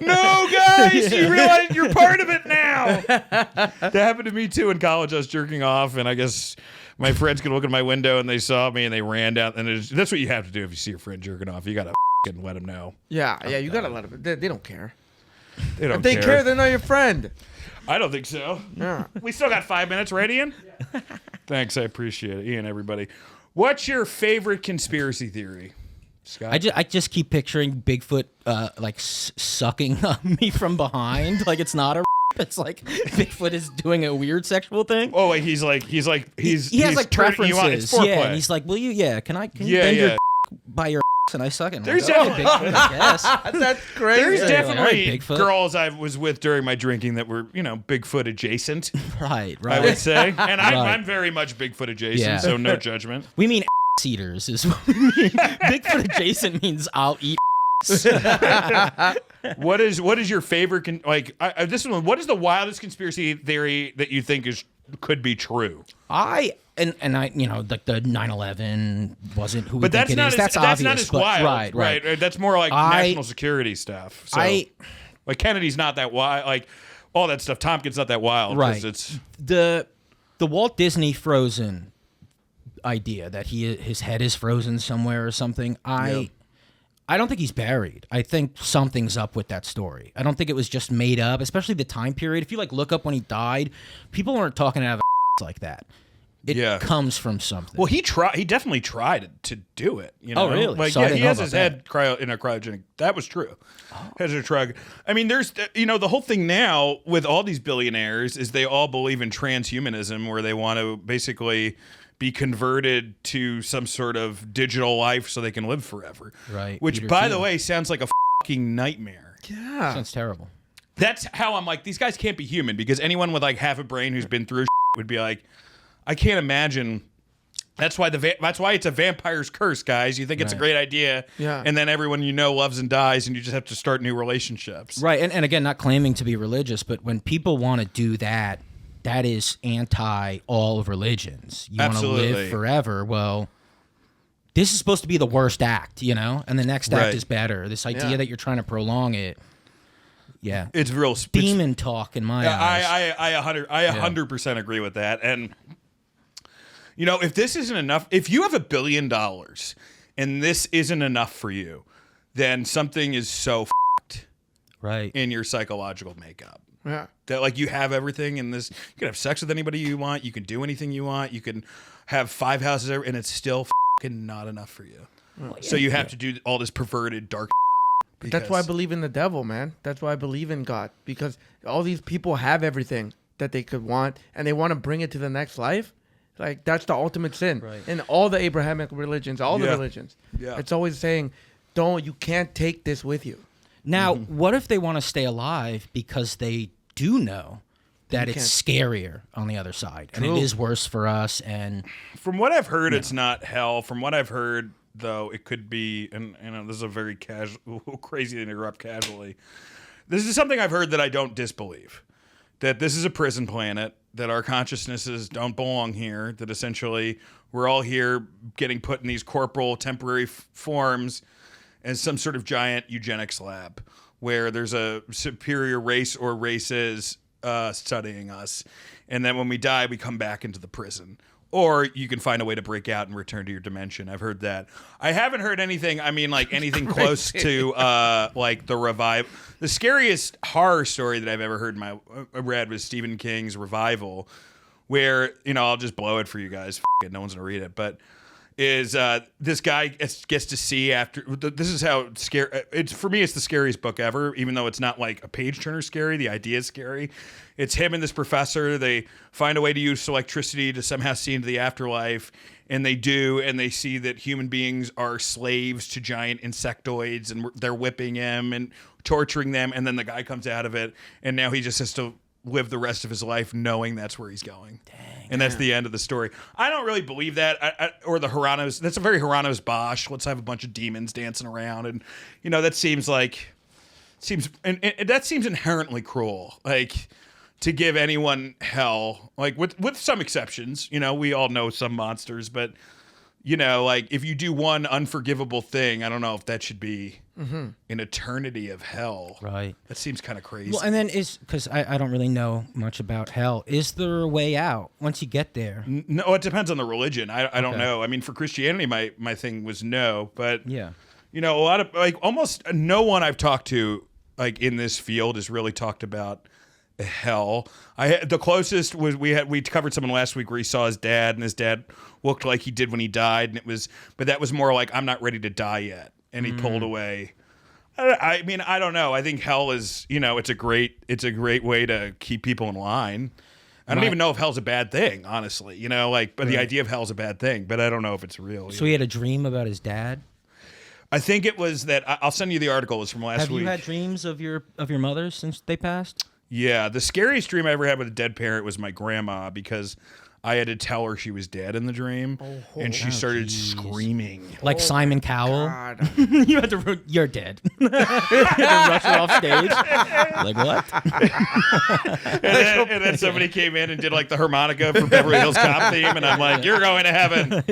No, guys, you realize you're part of it now. That happened to me too in college. I was jerking off, and I guess my friends could look at my window and they saw me and they ran down. And that's what you have to do if you see your friend jerking off. You gotta let them know. Yeah, you gotta let them. They don't care. They don't if they care, they're not your friend. I don't think so. Yeah. We still got 5 minutes, right, Ian? Yeah. Thanks, I appreciate it, Ian. Everybody, what's your favorite conspiracy theory, Scott? I just keep picturing Bigfoot like sucking me from behind, like it's not a. It's like Bigfoot is doing a weird sexual thing. Oh, wait, he has like preferences. It's foreplay. Yeah, and he's like, will you? Yeah, can you bend your by your and I suck it. There's definitely Bigfoot, I guess. That's crazy. There's definitely Bigfoot. girls I was with during my drinking that were, Bigfoot adjacent. Right. I would say, and I'm very much Bigfoot adjacent, so no judgment. We mean eaters is what we mean. Bigfoot adjacent means I'll eat. What is your favorite this one? What is the wildest conspiracy theory that you think could be true? I like the 9/11 wasn't who we but think it is. That's obvious. Not as wild, right? That's more like national security stuff. So, like Kennedy's not that wild. Like all that stuff. Tompkins not that wild. Right. It's the Walt Disney Frozen idea that his head is frozen somewhere or something. I don't think he's buried. I think something's up with that story. I don't think it was just made up, especially the time period. If you look up when he died, people weren't talking out of like that. It comes from something. Well, he definitely tried to do it. Oh, really? Like, so he has his head in a cryogenic. That was true. Has a drug. I mean, there's the whole thing now with all these billionaires is they all believe in transhumanism, where they want to basically be converted to some sort of digital life so they can live forever. Right. Which, by the way, sounds like a fucking nightmare. Yeah. Sounds terrible. That's how I'm like, these guys can't be human, because anyone with like half a brain who's been through would be like, I can't imagine. That's why it's a vampire's curse, guys. You think it's a great idea, and then everyone loves and dies, and you just have to start new relationships. Right, and again, not claiming to be religious, but when people want to do that, that is anti all of religions. You want to live forever. Well, this is supposed to be the worst act, and the next act is better. This idea that you're trying to prolong it. Yeah, it's real demon talk in my eyes. I 100% agree with that. And if this isn't enough, if you have $1 billion and this isn't enough for you, then something is so right in your psychological makeup. Yeah, that you have everything in this. You can have sex with anybody you want. You can do anything you want. You can have 5 houses, and it's still not enough for you. Well, so you have to do all this perverted dark. That's why I believe in the devil, man. That's why I believe in God, because all these people have everything that they could want, and they want to bring it to the next life. Like, that's the ultimate sin. Right. In all the Abrahamic religions, all the religions. Yeah. It's always saying, you can't take this with you. Now, what if they want to stay alive because they do know that it's scarier on the other side, and it is worse for us? And from what I've heard, it's not hell. From what I've heard, though, it could be, and this is a very crazy to interrupt casually. This is something I've heard that I don't disbelieve. That this is a prison planet, that our consciousnesses don't belong here, that essentially we're all here getting put in these corporal temporary forms as some sort of giant eugenics lab where there's a superior race or races studying us. And then when we die, we come back into the prison. Or you can find a way to break out and return to your dimension. I've heard that. I haven't heard anything, anything close to the revival. The scariest horror story that I've ever read was Stephen King's Revival, where, I'll just blow it for you guys. No one's going to read it. But is this guy gets to see after. This is how scary. For me, it's the scariest book ever, even though it's not like a page turner scary. The idea is scary. It's him and this professor. They find a way to use electricity to somehow see into the afterlife, and they do, and they see that human beings are slaves to giant insectoids, and they're whipping him and torturing them, and then the guy comes out of it, and now he just has to live the rest of his life knowing that's where he's going. And that's the end of the story. I don't really believe that, or the Hieronymus. That's a very Hieronymus Bosch. Let's have a bunch of demons dancing around, and that seems that seems inherently cruel. Like to give anyone hell, like with some exceptions. We all know some monsters, but like if you do one unforgivable thing, I don't know if that should be an eternity of hell. Right. That seems kind of crazy. Well, and then because I don't really know much about hell. Is there a way out once you get there? No, it depends on the religion. I don't know. I mean, for Christianity, my thing was no, but yeah, a lot of almost no one I've talked to in this field has really talked about hell. The closest was we covered someone last week where he saw his dad, and his dad looked like he did when he died, and but that was more like, I'm not ready to die yet, and he pulled away. I mean, I don't know. I think hell is, it's a great way to keep people in line. I don't even know if hell's a bad thing, honestly. But the idea of hell's a bad thing, but I don't know if it's real. So he had a dream about his dad? I think it was that. I'll send you the article. It was from last week. Have you had dreams of your mother since they passed? Yeah, the scariest dream I ever had with a dead parent was my grandma, because I had to tell her she was dead in the dream, and she started screaming. Like Simon Cowell? God. You had to you're dead. You had to rush her off stage. Like, what? and then somebody came in and did the harmonica for Beverly Hills Cop theme, and I'm like, you're going to heaven.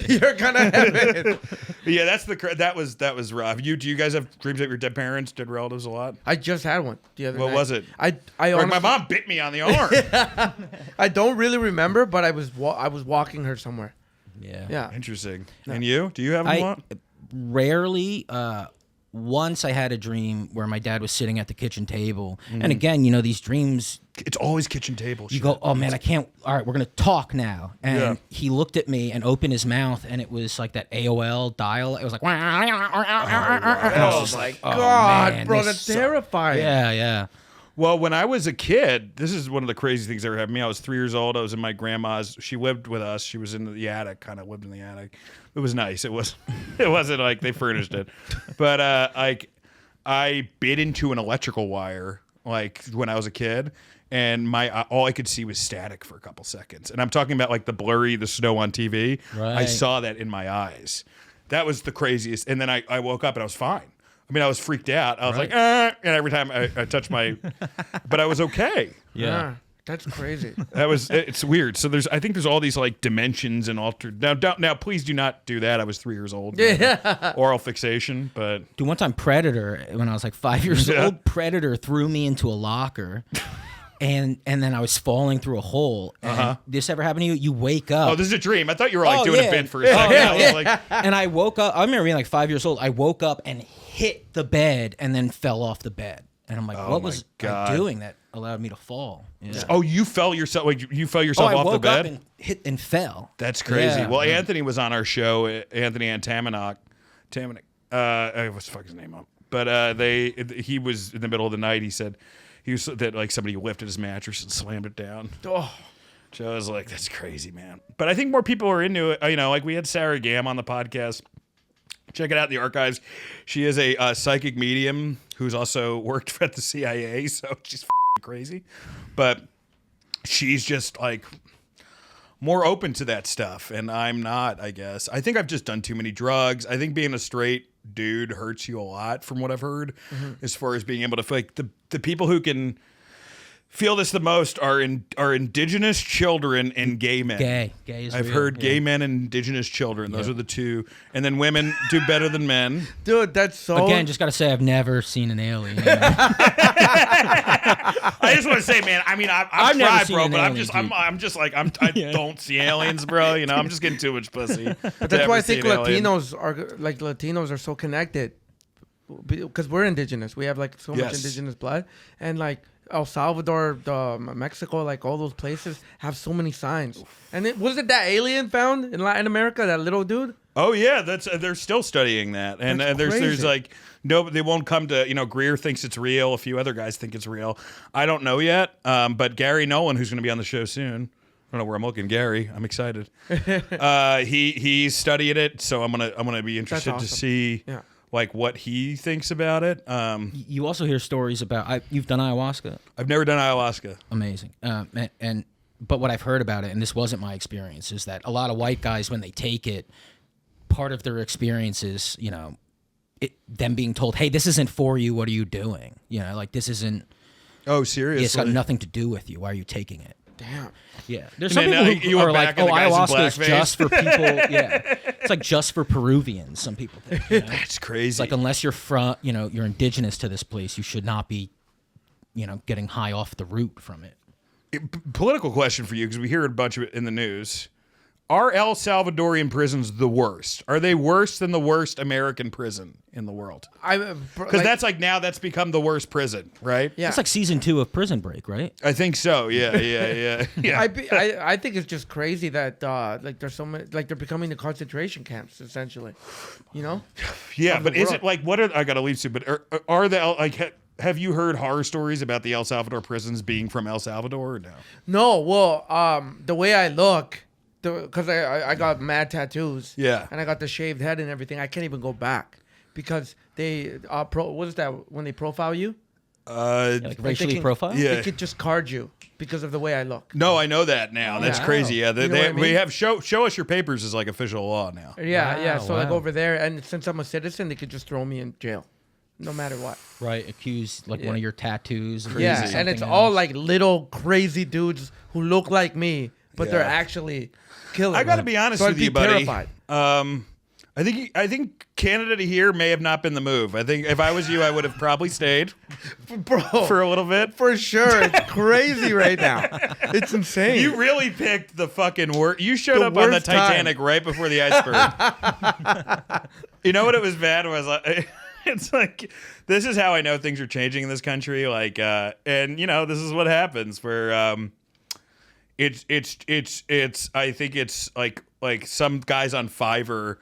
You're gonna heaven. Yeah, that was rough. Do you guys have dreams of your dead parents, dead relatives a lot? I just had one the other night. What was it? I honestly, my mom bit me on the arm. I don't really remember, but I was walking her somewhere. Yeah. Interesting. And you? Do you have a lot? Rarely. Once I had a dream where my dad was sitting at the kitchen table. And again, these dreams... It's always kitchen table. You go, oh man, I can't... All right, we're going to talk now. And he looked at me and opened his mouth, and it was like that AOL dial. It was like... Oh my God, man, bro, that's terrifying. Yeah. Well, when I was a kid, this is one of the crazy things that ever happened to me. I was 3 years old. I was in my grandma's. She lived with us. She was in the attic, kind of lived in the attic. It was nice. It wasn't like they furnished it. But I bit into an electrical wire when I was a kid, and all I could see was static for a couple seconds. And I'm talking about the blurry, the snow on TV. Right. I saw that in my eyes. That was the craziest. And then I woke up and I was fine. I mean, I was freaked out. I was like, and every time I touched but I was okay. Yeah. That's crazy. It's weird. So I think there's all these dimensions and altered. Now, please do not do that. I was 3 years old. Yeah. Oral fixation, but. Dude, one time Predator, when I was 5 years old, Predator threw me into a locker. And then I was falling through a hole. And this ever happened to you? You wake up. Oh, this is a dream. I thought you were doing a bit for a second. Yeah. And I woke up. I remember being 5 years old. I woke up and hit the bed and then fell off the bed. And I'm like, what was I doing that allowed me to fall? Yeah. Oh, you fell yourself. You fell yourself off the bed. I woke up and hit and fell. That's crazy. Yeah. Well, Anthony was on our show. Anthony Antaminock. What's the fuck his name up? But he was in the middle of the night. He said. He was somebody lifted his mattress and slammed it down. Oh, so I was like, that's crazy, man. But I think more people are into it. We had Sarah Gam on the podcast. Check it out in the archives. She is a psychic medium who's also worked at the CIA, so she's crazy. But she's just more open to that stuff, and I'm not, I guess. I think I've just done too many drugs. I think being a straight dude hurts you a lot, from what I've heard, as far as being able to the people who can feel this the most are indigenous children and gay men. Gay is I've real, heard gay men and indigenous children. Those are the two. And then women do better than men. Dude, that's so... Again, just got to say I've never seen an alien. I just want to say, man, I mean, I've never tried, seen bro, an but alien, I don't see aliens, bro. I'm just getting too much pussy. But that's why I think Latinos are so connected. Because we're indigenous. We have so much indigenous blood. And El Salvador, Mexico, all those places have so many signs. And was it that alien found in Latin America, that little dude? Oh yeah, they're still studying that, and there's no, they won't come to Greer thinks it's real. A few other guys think it's real. I don't know yet, but Gary Nolan, who's going to be on the show soon. I don't know where I'm looking, Gary. I'm excited. He's studying it, so I'm gonna be interested to see like what he thinks about it. You also hear stories about you've done ayahuasca. I've never done ayahuasca. Amazing. But what I've heard about it, and this wasn't my experience, is that a lot of white guys, when they take it, part of their experience is, them being told, "Hey, this isn't for you. What are you doing? Like this isn't." Oh, seriously? It's got nothing to do with you. Why are you taking it? Damn. Yeah, there's some people who are like, "Oh, ayahuasca is just for people." Yeah, it's like just for Peruvians. Some people think. That's crazy. It's like unless you're from, you're indigenous to this place, you should not be, getting high off the root from it. Political question for you, because we hear a bunch of it in the news. Are El Salvadorian prisons the worst? Are they worse than the worst American prison in the world? Because that's like now that's become the worst prison, right? Yeah. It's like season 2 of Prison Break, right? I think so. Yeah. I think it's just crazy that like there's so many, like they're becoming the concentration camps essentially. Yeah, but is it like what are I got to leave soon? But are they like? Have you heard horror stories about the El Salvador prisons being from El Salvador or no? No. Well, the way I look. Because I got mad tattoos, yeah, and I got the shaved head and everything. I can't even go back because they what is that when they profile you? Like racially profile? Yeah, they could just card you because of the way I look. No, I know that now. That's crazy. Yeah, we have show us your papers is like official law now. Yeah. So like over there, and since I'm a citizen, they could just throw me in jail, no matter what. Right, accuse like one of your tattoos. Yeah, and it's all like little crazy dudes who look like me, but they're actually. Killer. I got to be honest with you, buddy. Terrified. I think Canada to here may have not been the move. I think if I was you, I would have probably stayed, bro, for a little bit. For sure, it's crazy right now. It's insane. You really picked the fucking worst. You showed up on the Titanic right before the iceberg. You know what it was bad was like. It's like this is how I know things are changing in this country. Like, and this is what happens where. It's I think it's like some guys on Fiverr,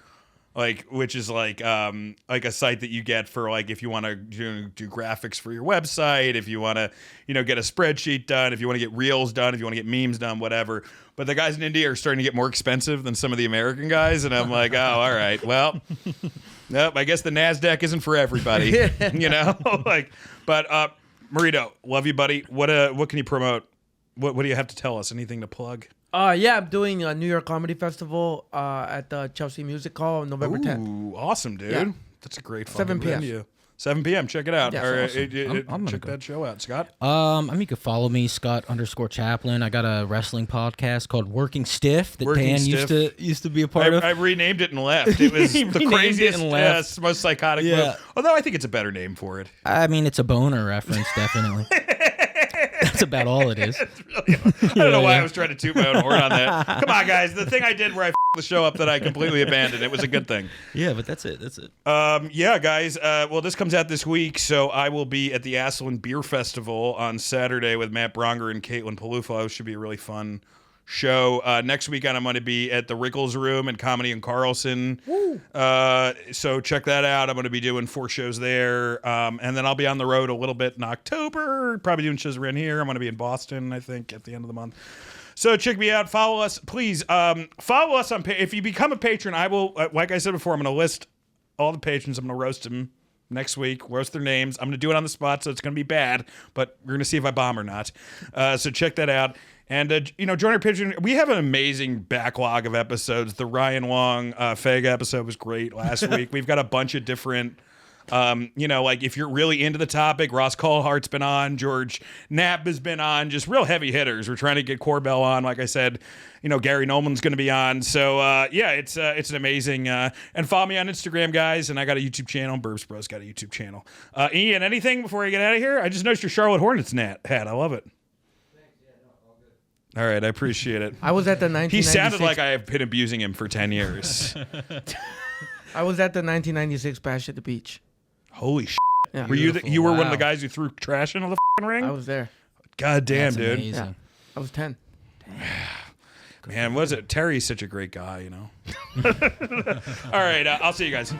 which is like a site that you get for like if you want to do graphics for your website, if you want to get a spreadsheet done, if you want to get reels done, if you want to get memes done, whatever. But the guys in India are starting to get more expensive than some of the American guys, and I'm like, oh, all right, well, nope, I guess the NASDAQ isn't for everybody, But Marito, love you, buddy. What can you promote? What do you have to tell us? Anything to plug? Yeah, I'm doing a New York Comedy Festival at the Chelsea Music Hall on November 10th. Ooh, awesome, dude. Yeah. That's a great 7 p.m. venue. 7 p.m. Check it out. Yeah, All right, awesome. check that show out, Scott. You can follow me, Scott_Chaplain. I got a wrestling podcast called Working Stiff that Dan used to be a part of. I renamed it and left. It was the craziest, most psychotic move. Although I think it's a better name for it. I mean, it's a boner reference, definitely. That's about all it is. I don't know why I was trying to toot my own horn on that. Come on, guys. The thing I did where I the show up that I completely abandoned, it was a good thing. Yeah, but that's it. Yeah, guys. Well, this comes out this week, so I will be at the Aslan Beer Festival on Saturday with Matt Bronger and Caitlin Palufo. Should be a really fun show. Next weekend, I'm going to be at the Rickles Room in Comedy in Carlson. So check that out. I'm going to be doing 4 shows there. And then I'll be on the road a little bit in October, probably doing shows around here. I'm going to be in Boston, I think, at the end of the month. So check me out. Follow us. Please follow us on if you become a patron, I will, like I said before, I'm going to list all the patrons. I'm going to roast them next week, roast their names. I'm going to do it on the spot, so it's going to be bad, but we're going to see if I bomb or not. So check that out. And, join our Patreon. We have an amazing backlog of episodes. The Ryan Wong Fega episode was great last week. We've got a bunch of different, like if you're really into the topic, Ross Coulhart's been on, George Knapp has been on, just real heavy hitters. We're trying to get Corbell on. Like I said, Gary Nolan's going to be on. So, it's an amazing, and follow me on Instagram, guys. And I got a YouTube channel. Burbs Bros got a YouTube channel. Ian, anything before I get out of here? I just noticed your Charlotte Hornets hat. I love it. All right, I appreciate it. I was at the 1996. He sounded like I have been abusing him for 10 years. I was at the 1996 Bash at the Beach. Holy shit. Yeah. Were you were one of the guys who threw trash into the ring? I was there. God damn, dude. Amazing. Yeah. I was 10. Man, was it? Terry's such a great guy, All right, I'll see you guys.